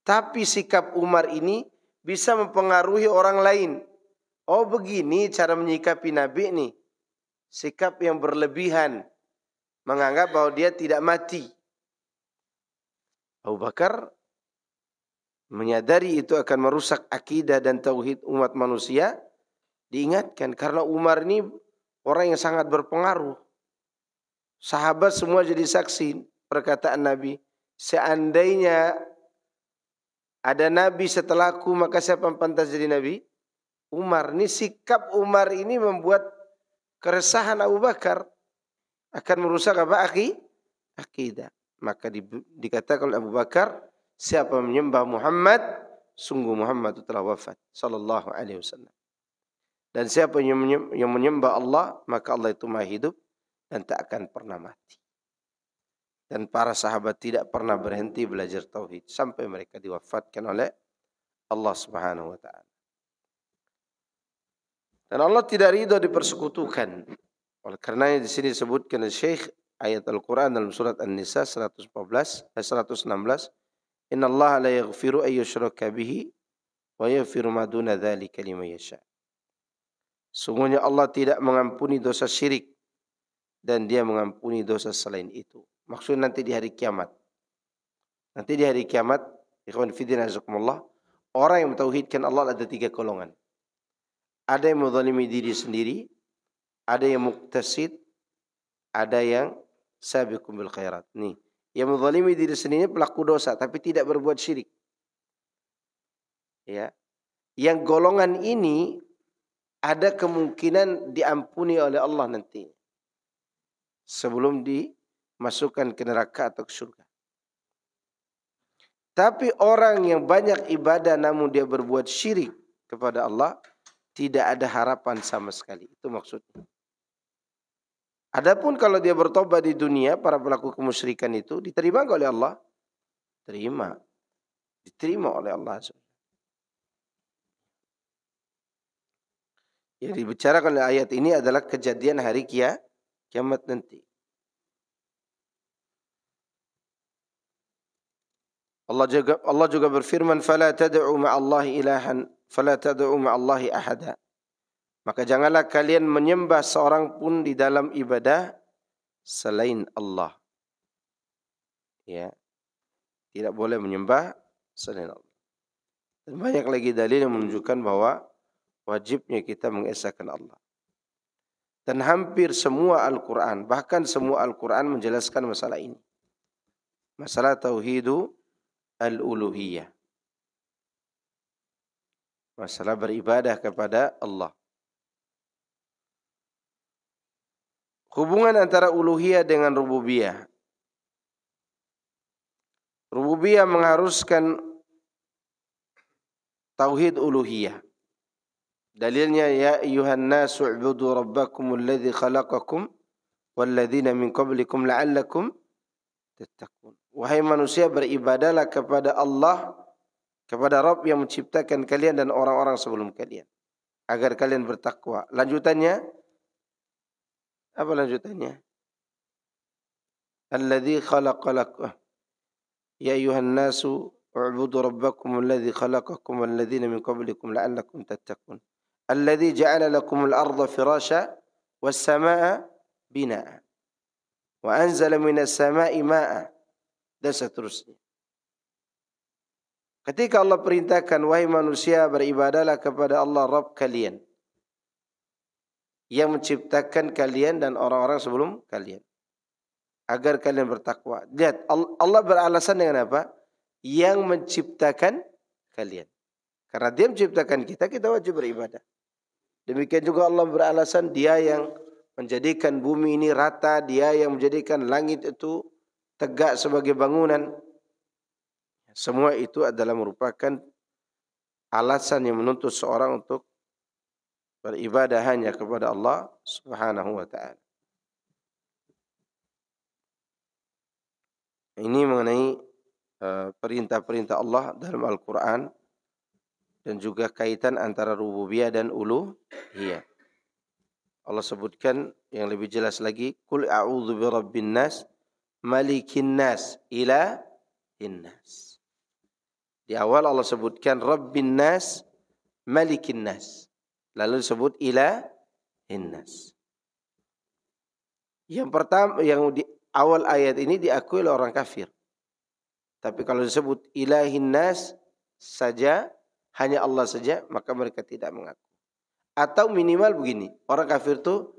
Tapi sikap Umar ini bisa mempengaruhi orang lain. Oh begini cara menyikapi Nabi ini. Sikap yang berlebihan, menganggap bahwa dia tidak mati. Abu Bakar menyadari itu akan merusak akidah dan tauhid umat manusia. Diingatkan karena Umar ini orang yang sangat berpengaruh. Sahabat semua jadi saksi perkataan Nabi. Seandainya ada Nabi setelahku, maka siapa yang pantas jadi Nabi? Umar. Ini sikap Umar ini membuat keresahan Abu Bakar. Akan merusak apa? Akidah. Maka dikatakan oleh Abu Bakar, siapa menyembah Muhammad, sungguh Muhammad itu telah wafat. Sallallahu alaihi wasallam. Dan siapa yang menyembah Allah, maka Allah itu maha hidup dan tak akan pernah mati. Dan para sahabat tidak pernah berhenti belajar tauhid sampai mereka diwafatkan oleh Allah Subhanahu wa taala. Dan Allah tidak ridho dipersekutukan. Oleh karenanya di sini disebutkan oleh Syekh ayat Al-Qur'an dalam surat An-Nisa 116, Innallaha la yaghfiru ay yushraka bihi wa yaghfiru ma duna dzalika liman yasha. Sungguhnya Allah tidak mengampuni dosa syirik dan dia mengampuni dosa selain itu. Maksudnya nanti di hari kiamat. Nanti di hari kiamat, ikhwan fillah azakumullah, orang yang mentauhidkan Allah ada 3 golongan. Ada yang menzalimi diri sendiri, ada yang muqtasid, ada yang sabiqun bil khairat. Nih, yang menzalimi diri sendiri pelaku dosa tapi tidak berbuat syirik. Ya. Yang golongan ini ada kemungkinan diampuni oleh Allah nanti sebelum dimasukkan ke neraka atau ke surga. Tapi orang yang banyak ibadah namun dia berbuat syirik kepada Allah, tidak ada harapan sama sekali. Itu maksudnya. Adapun kalau dia bertobat di dunia, para pelaku kemusyrikan itu diterima oleh Allah? Terima. Diterima oleh Allah. Yang dibicarakan oleh ayat ini adalah kejadian hari kiamat nanti. Allah juga berfirman, "Fala tad'u ma'allahi ilahan, fala tad'u ma'allahi ahada." Maka janganlah kalian menyembah seorang pun di dalam ibadah selain Allah. Ya. Tidak boleh menyembah selain Allah. Dan banyak lagi dalil yang menunjukkan bahwa wajibnya kita mengesahkan Allah. Dan hampir semua Al-Quran, bahkan semua Al-Quran menjelaskan masalah ini. Masalah tauhidu al-uluhiyah. Masalah beribadah kepada Allah. Hubungan antara uluhiyah dengan rububiyah. Rububiyah mengharuskan tauhid uluhiyah. Dalilnya ya ayyuhan nasu u'budu rabbakum alladhi khalaqakum walladzina min qablikum la'allakum tattaqun. Wahai manusia, beribadahlah kepada Allah, kepada Rabb yang menciptakan kalian dan orang-orang sebelum kalian, agar kalian bertakwa. Lanjutannya, apa lanjutannya? Alladzi khalaqalakum ya ayuhan nasu u'budu rabbakum alladzi khalaqakum walladzina min qablikum la'allakum tattaqun. Alladzi ja'ala lakumul arda firasya was samaa'a binaa'a wa anzala minas samaa'i maa'a, dan seterusnya. Ketika Allah perintahkan, wahai manusia, beribadahlah kepada Allah Rabb kalian yang menciptakan kalian dan orang-orang sebelum kalian, agar kalian bertakwa. Lihat, Allah beralasan dengan apa? Yang menciptakan kalian. Karena Dia menciptakan kita, kita wajib beribadah. Demikian juga Allah beralasan Dia yang menjadikan bumi ini rata, Dia yang menjadikan langit itu tegak sebagai bangunan. Semua itu adalah merupakan alasan yang menuntut seorang untuk beribadah hanya kepada Allah Subhanahu wa ta'ala. Ini mengenai perintah-perintah Allah dalam Al-Quran dan juga kaitan antara rububiyah dan uluhiyah. Allah sebutkan yang lebih jelas lagi, Qul a'udzu birabbin nas, malikin nas, ilahin nas. Di awal Allah sebutkan Rabbin nas, malikin nas. Lalu disebut ilahin nas. Yang pertama, yang di awal ayat ini diakui oleh orang kafir. Tapi kalau disebut ilahin nas saja, hanya Allah saja, maka mereka tidak mengaku. Atau minimal begini, orang kafir itu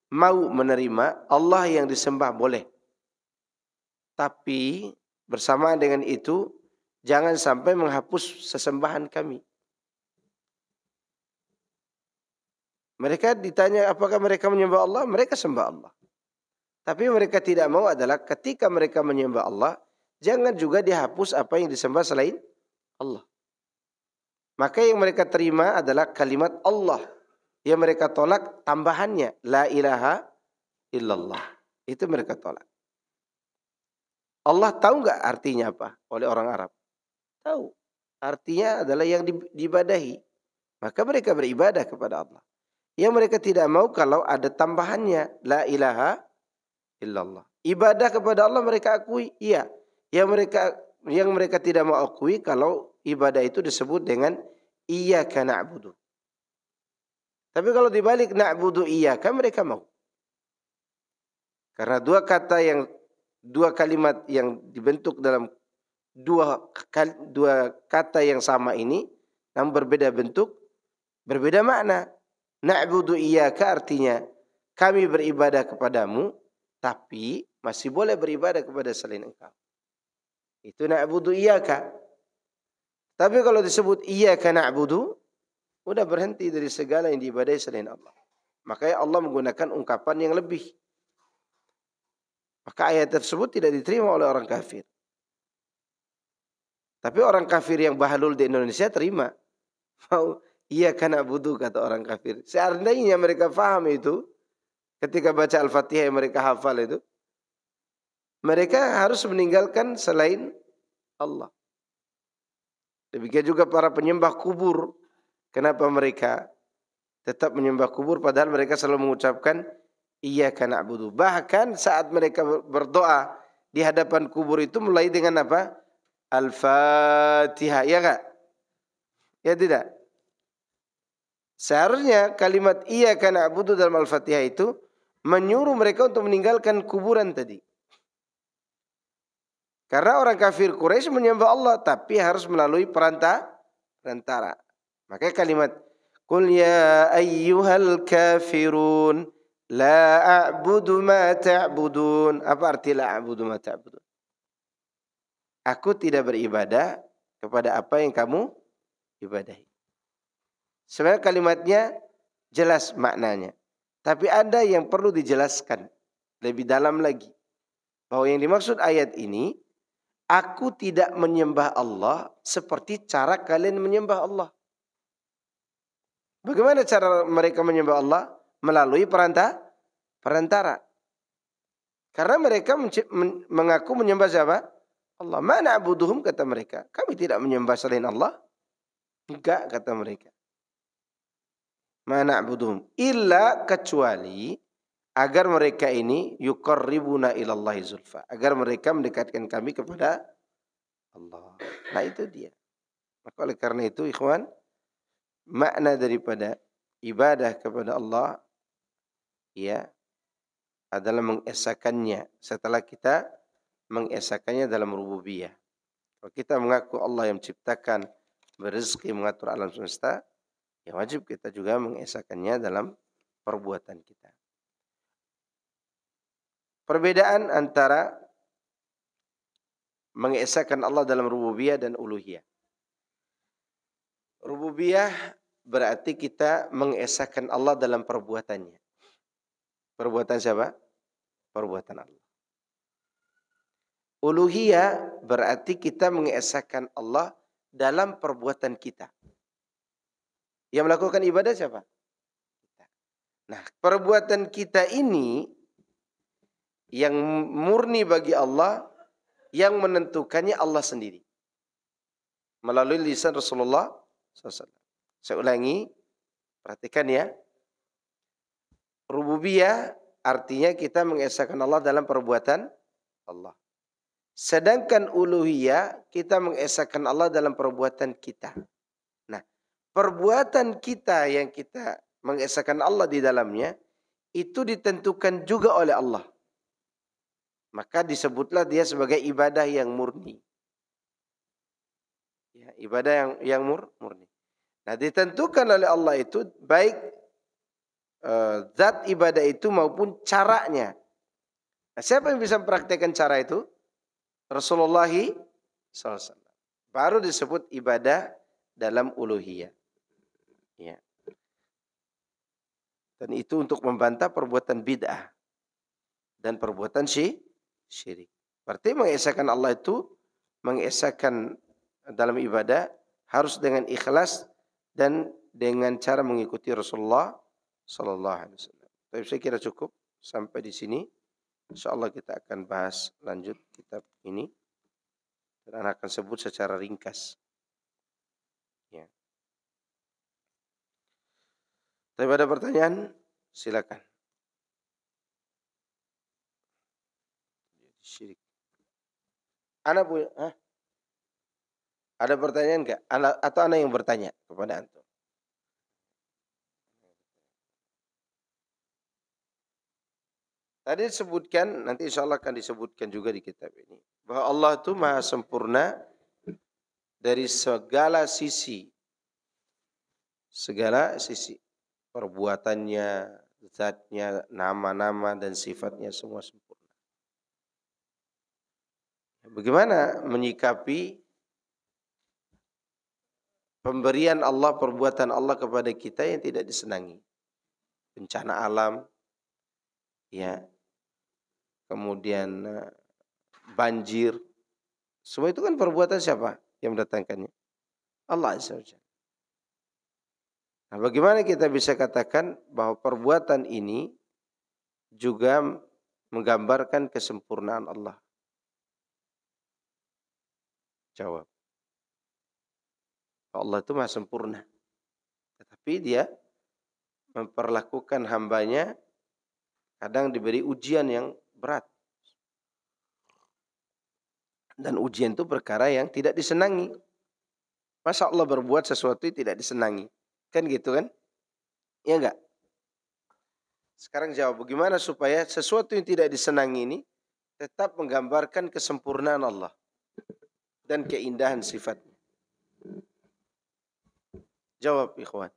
mau menerima Allah yang disembah boleh. Tapi bersamaan dengan itu, jangan sampai menghapus sesembahan kami. Mereka ditanya apakah mereka menyembah Allah? Mereka sembah Allah. Tapi mereka tidak mau adalah ketika mereka menyembah Allah, jangan juga dihapus apa yang disembah selain Allah. Maka yang mereka terima adalah kalimat Allah. Yang mereka tolak tambahannya, la ilaha illallah. Itu mereka tolak. Allah tahu nggak artinya apa oleh orang Arab? Tahu. Artinya adalah yang diibadahi. Maka mereka beribadah kepada Allah. Yang mereka tidak mau kalau ada tambahannya, la ilaha illallah. Ibadah kepada Allah mereka akui, iya. Yang mereka tidak mau akui kalau ibadah itu disebut dengan iyyaka na'budu. Tapi kalau dibalik na'budu iyyaka, mereka mau. Karena dua kalimat yang dibentuk dalam dua kata yang sama ini, namun berbeda bentuk, berbeda makna. Na'budu iyyaka artinya kami beribadah kepadamu, tapi masih boleh beribadah kepada selain engkau. Itu na'budu iyyaka. Tapi kalau disebut iyyaka na'budu, udah berhenti dari segala yang diibadahi selain Allah. Makanya Allah menggunakan ungkapan yang lebih. Maka ayat tersebut tidak diterima oleh orang kafir. Tapi orang kafir yang bahlul di Indonesia terima. Mau iyyaka na'budu kata orang kafir. Seandainya mereka paham itu, ketika baca Al-Fatihah yang mereka hafal itu, mereka harus meninggalkan selain Allah. Demikian juga para penyembah kubur. Kenapa mereka tetap menyembah kubur padahal mereka selalu mengucapkan iyyaka na'budu. Bahkan saat mereka berdoa di hadapan kubur itu mulai dengan apa? Al-Fatihah, ya enggak? Ya tidak? Seharusnya kalimat iyyaka na'budu dalam Al-Fatihah itu menyuruh mereka untuk meninggalkan kuburan tadi. Karena orang kafir Quraisy menyembah Allah tapi harus melalui perantara. Maka kalimat Qul ya ayyuhal kafirun la a'budu ma ta'budun. Apa arti la a'budu ma ta'budun? Aku tidak beribadah kepada apa yang kamu ibadahi. Sebenarnya kalimatnya jelas maknanya. Tapi ada yang perlu dijelaskan lebih dalam lagi. Bahwa yang dimaksud ayat ini, aku tidak menyembah Allah seperti cara kalian menyembah Allah. Bagaimana cara mereka menyembah Allah? Melalui perantara. Karena mereka mengaku menyembah siapa? Allah. Ma na'buduhum, kata mereka. Kami tidak menyembah selain Allah. Enggak, kata mereka. Ma na'buduhum illa, kecuali agar mereka ini yuqarribuna ilallahi zulfa, agar mereka mendekatkan kami kepada Allah. Nah itu dia. Maka oleh karena itu ikhwan, makna daripada ibadah kepada Allah ya adalah mengesakannya setelah kita mengesakannya dalam rububiyah. Kalau kita mengaku Allah yang menciptakan, berezeki, mengatur alam semesta, ya wajib kita juga mengesakannya dalam perbuatan kita. Perbedaan antara mengesahkan Allah dalam rububiyah dan uluhiyah. Rububiyah berarti kita mengesahkan Allah dalam perbuatannya. Perbuatan siapa? Perbuatan Allah. Uluhiyah berarti kita mengesahkan Allah dalam perbuatan kita. Yang melakukan ibadah siapa? Nah, perbuatan kita ini yang murni bagi Allah, yang menentukannya Allah sendiri. Melalui lisan Rasulullah SAW. Saya ulangi, perhatikan ya. Rububiyah artinya kita mengesahkan Allah dalam perbuatan Allah. Sedangkan uluhiyah kita mengesahkan Allah dalam perbuatan kita. Nah, perbuatan kita yang kita mengesahkan Allah di dalamnya itu ditentukan juga oleh Allah. Maka disebutlah dia sebagai ibadah yang murni. Ya, ibadah yang murni. Nah, ditentukan oleh Allah itu baik zat ibadah itu maupun caranya. Nah, siapa yang bisa mempraktikkan cara itu? Rasulullah SAW. Baru disebut ibadah dalam uluhiyah. Ya. Dan itu untuk membantah perbuatan bid'ah dan perbuatan syirik. Berarti mengesahkan Allah itu, mengesahkan dalam ibadah harus dengan ikhlas dan dengan cara mengikuti Rasulullah Sallallahu Alaihi Wasallam. Tapi saya kira cukup sampai di sini. InsyaAllah kita akan bahas lanjut kitab ini dan akan sebut secara ringkas. Ya. Tapi ada pertanyaan? Silakan. Syirik. Ana punya, ada pertanyaan enggak? Atau ana yang bertanya kepada antum? Tadi disebutkan, nanti insya Allah akan disebutkan juga di kitab ini, bahwa Allah itu maha sempurna dari segala sisi. Segala sisi. Perbuatannya, zatnya, nama-nama dan sifatnya semua sempurna. Bagaimana menyikapi pemberian Allah, perbuatan Allah kepada kita yang tidak disenangi? Bencana alam, ya, kemudian banjir, semua itu kan perbuatan siapa yang mendatangkannya? Allah Azza wa Jalla. Nah, bagaimana kita bisa katakan bahwa perbuatan ini juga menggambarkan kesempurnaan Allah? Jawab. Allah itu maha sempurna. Tetapi dia memperlakukan hambanya kadang diberi ujian yang berat. Dan ujian itu perkara yang tidak disenangi. Masa Allah berbuat sesuatu yang tidak disenangi? Kan gitu kan? Ya enggak? Sekarang jawab, bagaimana supaya sesuatu yang tidak disenangi ini tetap menggambarkan kesempurnaan Allah dan keindahan sifatnya? Jawab ikhwan.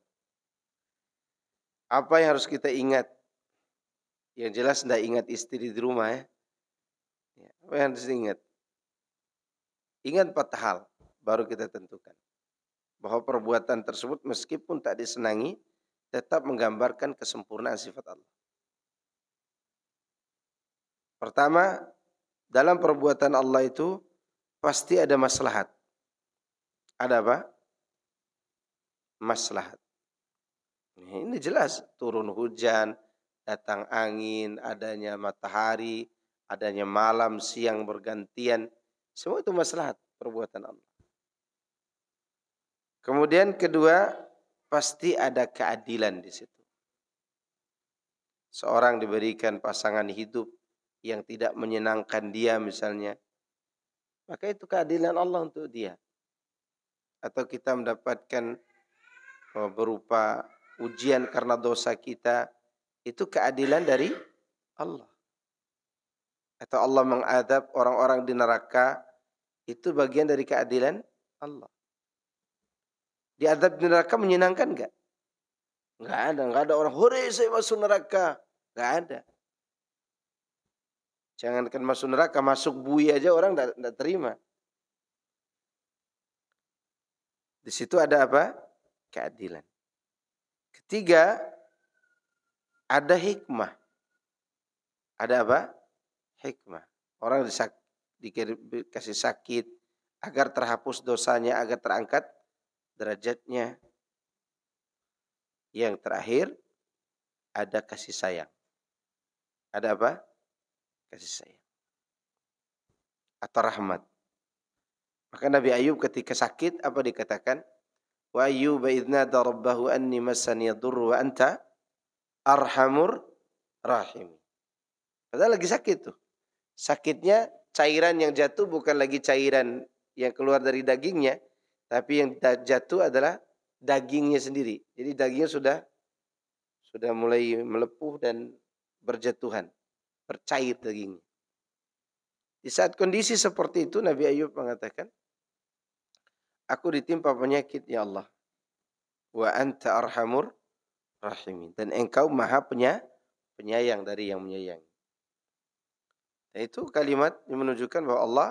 Apa yang harus kita ingat? Yang jelas tidak ingat istri di rumah ya. Apa yang harus diingat? Ingat 4 hal baru kita tentukan bahwa perbuatan tersebut meskipun tak disenangi tetap menggambarkan kesempurnaan sifat Allah. Pertama, dalam perbuatan Allah itu pasti ada maslahat. Ada apa? Maslahat. Ini jelas, turun hujan, datang angin, adanya matahari, adanya malam siang bergantian, semua itu maslahat perbuatan Allah. Kemudian kedua, pasti ada keadilan di situ. Seorang diberikan pasangan hidup yang tidak menyenangkan dia misalnya, maka itu keadilan Allah untuk dia. Atau kita mendapatkan berupa ujian karena dosa kita, itu keadilan dari Allah. Atau Allah mengadab orang-orang di neraka, itu bagian dari keadilan Allah. Diadab di neraka menyenangkan enggak? Enggak ada orang, hore saya masuk neraka. Enggak ada. Jangankan masuk neraka, masuk bui aja orang enggak terima. Di situ ada apa? Keadilan. Ketiga, ada hikmah. Ada apa? Hikmah. Orang dikasih sakit agar terhapus dosanya, agar terangkat derajatnya. Yang terakhir, ada kasih sayang. Ada apa? Kasih sayang. Atau rahmat. Maka Nabi Ayub ketika sakit, apa dikatakan? Wa ayyuba idh nada rabbahu anni massani yadurru wa anta arhamur rahim. Padahal lagi sakit tuh. Sakitnya cairan yang jatuh bukan lagi cairan yang keluar dari dagingnya, tapi yang jatuh adalah dagingnya sendiri. Jadi dagingnya sudah mulai melepuh dan berjatuhan, bercair dagingnya. Di saat kondisi seperti itu Nabi Ayub mengatakan, aku ditimpa penyakit ya Allah. Wa anta arhamur rahimin. Dan engkau maha penyayang dari yang menyayangi. Dan itu kalimat yang menunjukkan bahwa Allah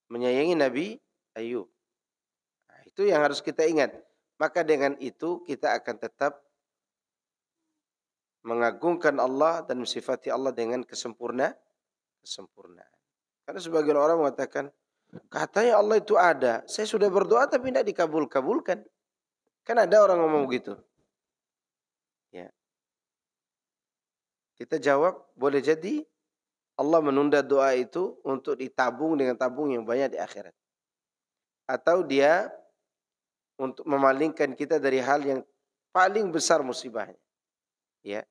menyayangi Nabi Ayub. Nah, itu yang harus kita ingat. Maka dengan itu kita akan tetap mengagungkan Allah dan mensifati Allah dengan kesempurnaan. Karena sebagian orang mengatakan, katanya Allah itu ada. Saya sudah berdoa tapi tidak dikabulkan. Kan ada orang ngomong begitu. Ya. Kita jawab, boleh jadi Allah menunda doa itu untuk ditabung dengan tabung yang banyak di akhirat. Atau dia untuk memalingkan kita dari hal yang paling besar musibahnya. Ya.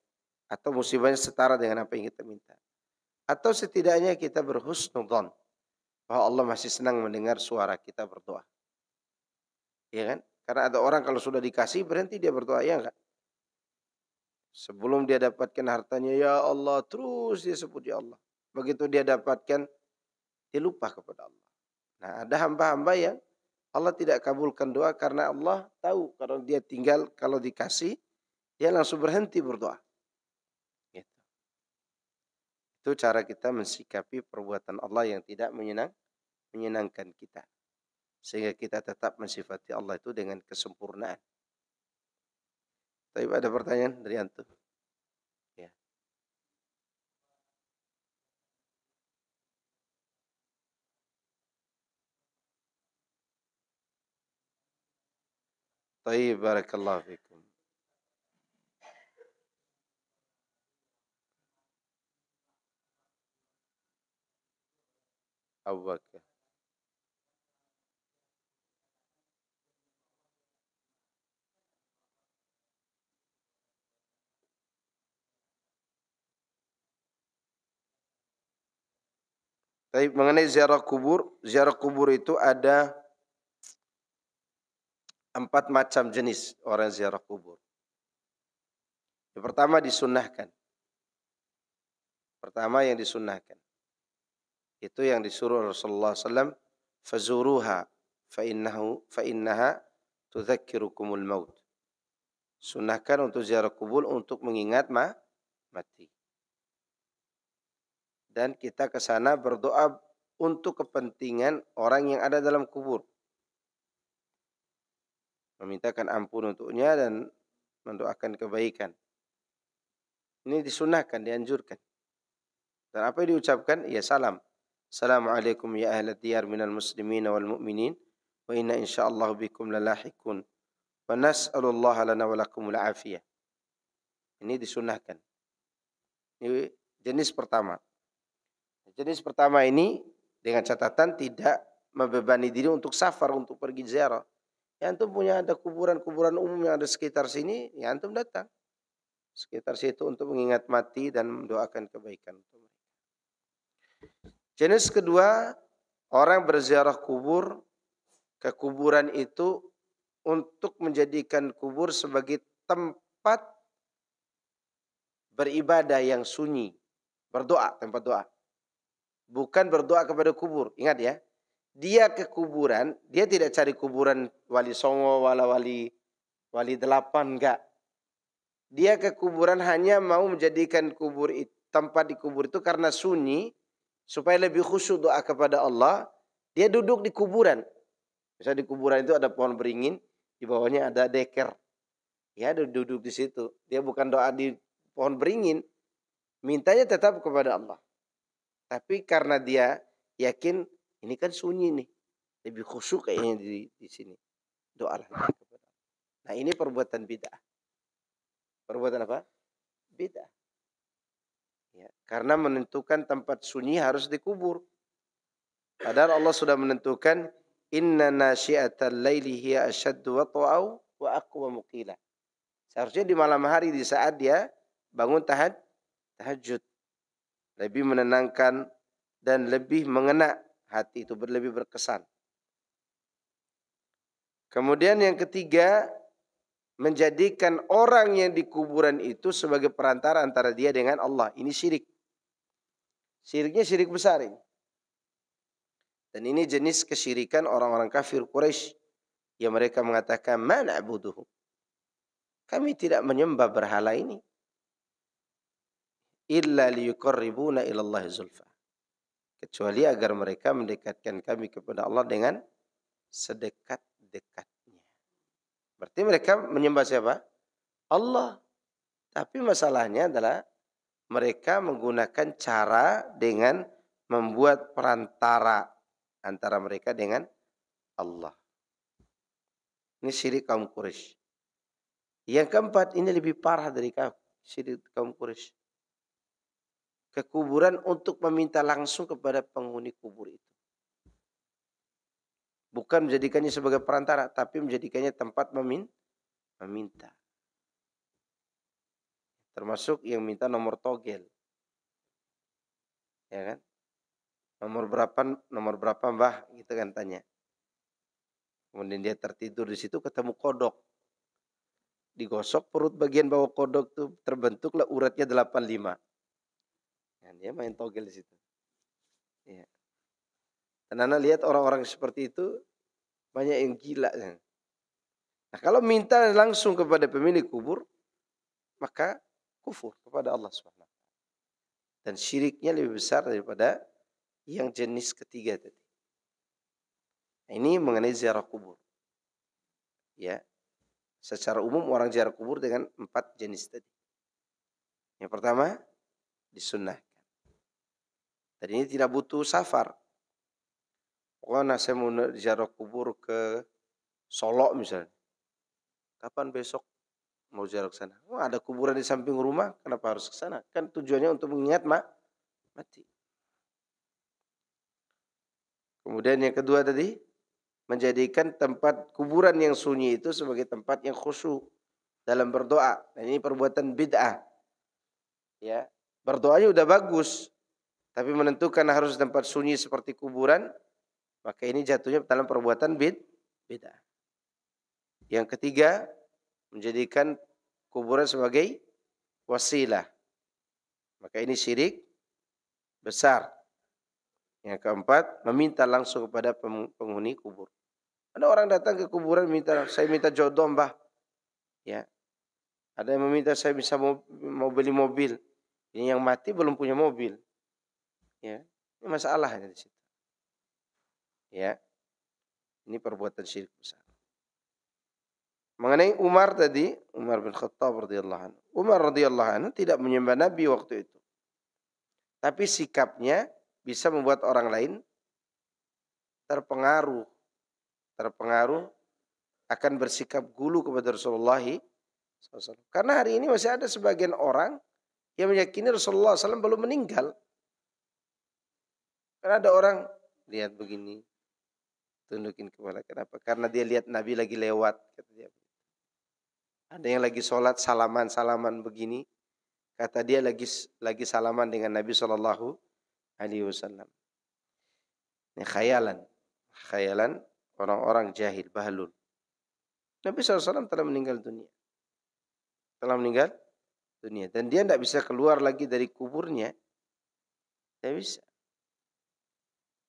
Atau musibahnya setara dengan apa yang kita minta. Atau setidaknya kita berhusnudzon bahwa Allah masih senang mendengar suara kita berdoa. Ya kan? Karena ada orang kalau sudah dikasih berhenti dia berdoa, ya enggak? Sebelum dia dapatkan hartanya, ya Allah, terus dia sebut ya Allah. Begitu dia dapatkan, dia lupa kepada Allah. Nah, ada hamba-hamba yang Allah tidak kabulkan doa karena Allah tahu kalau dia tinggal, kalau dikasih, dia langsung berhenti berdoa. Gitu. Itu cara kita mensikapi perbuatan Allah yang tidak menyenangkan kita. Sehingga kita tetap mensifati Allah itu dengan kesempurnaan. Tapi ada pertanyaan dari antum? Ya. Baik, barakallahu fikum. Abu Bakar. Tapi mengenai ziarah kubur itu ada 4 macam jenis orang ziarah kubur. Yang pertama disunnahkan. Pertama yang disunnahkan. Itu yang disuruh Rasulullah SAW. Fazuruha fa'innaha tudzakirukumul maut. Sunnahkan untuk ziarah kubur untuk mengingat mati. Dan kita ke sana berdoa untuk kepentingan orang yang ada dalam kubur. Memintakan ampun untuknya dan mendoakan kebaikan. Ini disunahkan, dianjurkan. Dan apa yang diucapkan? Ya salam. Assalamualaikum ya ahla diyar minal muslimin wal mu'minin. Wa inna insyaallah bikum lalahikun. Wa nas'alullaha lana wa lakumul afiyah. Ini disunahkan. Ini jenis pertama. Jenis pertama ini dengan catatan tidak membebani diri untuk safar, untuk pergi ziarah. Ya antum punya ada kuburan-kuburan umum yang ada sekitar sini, ya antum datang sekitar situ untuk mengingat mati dan mendoakan kebaikan. Jenis kedua, orang berziarah kubur ke kuburan itu untuk menjadikan kubur sebagai tempat beribadah yang sunyi, berdoa, tempat doa. Bukan berdoa kepada kubur. Ingat ya, dia ke kuburan, dia tidak cari kuburan wali songo, wali delapan, enggak. Dia ke kuburan hanya mau menjadikan tempat di kubur itu karena sunyi, supaya lebih khusyuk doa kepada Allah. Dia duduk di kuburan. Misalnya di kuburan itu ada pohon beringin, di bawahnya ada deker. Ya, duduk di situ. Dia bukan doa di pohon beringin, mintanya tetap kepada Allah. Tapi karena dia yakin ini kan sunyi nih, lebih khusyuk kayaknya di sini. Doalah kepada Allah. Nah, ini perbuatan bid'ah. Perbuatan apa? Bid'ah. Ya, karena menentukan tempat sunyi harus dikubur. Padahal Allah sudah menentukan inna nasyi'atal laili hiya asyaddu wat'au wa aqwamu qila. Seharusnya di malam hari di saat dia bangun tahajud lebih menenangkan dan lebih mengena hati itu, lebih berkesan. Kemudian yang ketiga, menjadikan orang yang di kuburan itu sebagai perantara antara dia dengan Allah. Ini syirik. Syiriknya syirik besar ini. Dan ini jenis kesyirikan orang-orang kafir Quraisy yang mereka mengatakan ma na'buduhum. Kami tidak menyembah berhala ini illa liyuqarribuna ilallahi zulfa. Kecuali agar mereka mendekatkan kami kepada Allah dengan sedekat-dekatnya. Berarti mereka menyembah siapa? Allah. Tapi masalahnya adalah mereka menggunakan cara dengan membuat perantara antara mereka dengan Allah. Ini syirik kaum Quraisy. Yang keempat, ini lebih parah dari syirik kaum Quraisy. Ke kuburan untuk meminta langsung kepada penghuni kubur itu. Bukan menjadikannya sebagai perantara, tapi menjadikannya tempat meminta. Termasuk yang minta nomor togel. Ya kan? Nomor berapa mbah? Gitu kan tanya. Kemudian dia tertidur di situ ketemu kodok. Digosok perut bagian bawah kodok tuh terbentuklah uratnya 85. Nah, dia main togel di situ. Ya. Dan Anda lihat orang-orang seperti itu banyak yang gila. Nah, kalau minta langsung kepada pemilik kubur, maka kufur kepada Allah SWT. Dan syiriknya lebih besar daripada yang jenis ketiga tadi. Nah, ini mengenai ziarah kubur. Ya. Secara umum orang ziarah kubur dengan 4 jenis tadi. Yang pertama, disunnahkan. Dan ini tidak butuh safar. Pokoknya saya mau ziarah kubur ke Solo misalnya. Kapan besok mau ziarah ke sana? Oh, ada kuburan di samping rumah, kenapa harus ke sana? Kan tujuannya untuk mengingat mati. Kemudian yang kedua tadi, menjadikan tempat kuburan yang sunyi itu sebagai tempat yang khusyuk dalam berdoa. Dan ini perbuatan bid'ah. Ya, berdoanya udah bagus, tapi menentukan harus tempat sunyi seperti kuburan, maka ini jatuhnya dalam perbuatan bid'ah. Yang ketiga, menjadikan kuburan sebagai wasilah. Maka ini syirik besar. Yang keempat, meminta langsung kepada penghuni kubur. Ada orang datang ke kuburan saya minta jodoh mbah. Ya. Ada yang meminta saya bisa mau beli mobil. Ini yang mati belum punya mobil. Ya. Ini masalahnya di situ. Ya. Ini perbuatan syirik besar. Mengenai Umar tadi, Umar bin Khattab radhiyallahu anhu. Umar radhiyallahu anhu tidak menyembah Nabi waktu itu. Tapi sikapnya bisa membuat orang lain terpengaruh akan bersikap gulu kepada Rasulullah SAW. Karena hari ini masih ada sebagian orang yang meyakini Rasulullah SAW belum meninggal. Karena ada orang lihat begini, tundukin kepala. Kenapa? Karena dia lihat Nabi lagi lewat. Kata dia. Ada yang lagi sholat salaman begini. Kata dia lagi salaman dengan Nabi SAW. Ini khayalan orang-orang jahil, bahlul. Nabi SAW telah meninggal dunia. Dan dia tidak bisa keluar lagi dari kuburnya. Tidak bisa.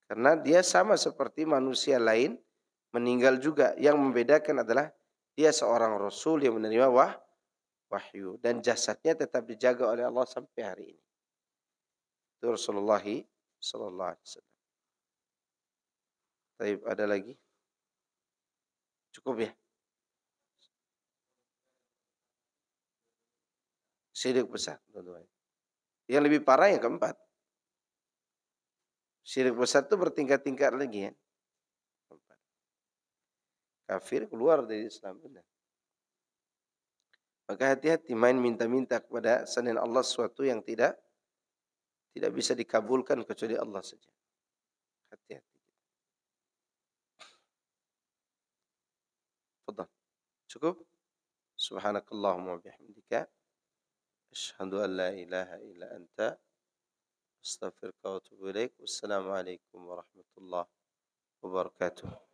Karena dia sama seperti manusia lain, meninggal juga. Yang membedakan adalah dia seorang Rasul yang menerima wahyu. Dan jasadnya tetap dijaga oleh Allah sampai hari ini. Itu Rasulullah SAW. Baik, ada lagi? Cukup ya? Syirik besar. Yang lebih parah yang keempat. Syirik besar itu bertingkat-tingkat lagi ya. Kafir keluar dari Islam. Benar. Maka hati-hati main minta-minta kepada selain Allah sesuatu yang tidak bisa dikabulkan kecuali Allah saja. Hati-hati. Fadhal. Cukup? Subhanakallahumma bihamdika asyhadu an la ilaha illa anta astaghfiruka wa atubu ilaik. Wassalamualaikum warahmatullahi wabarakatuh.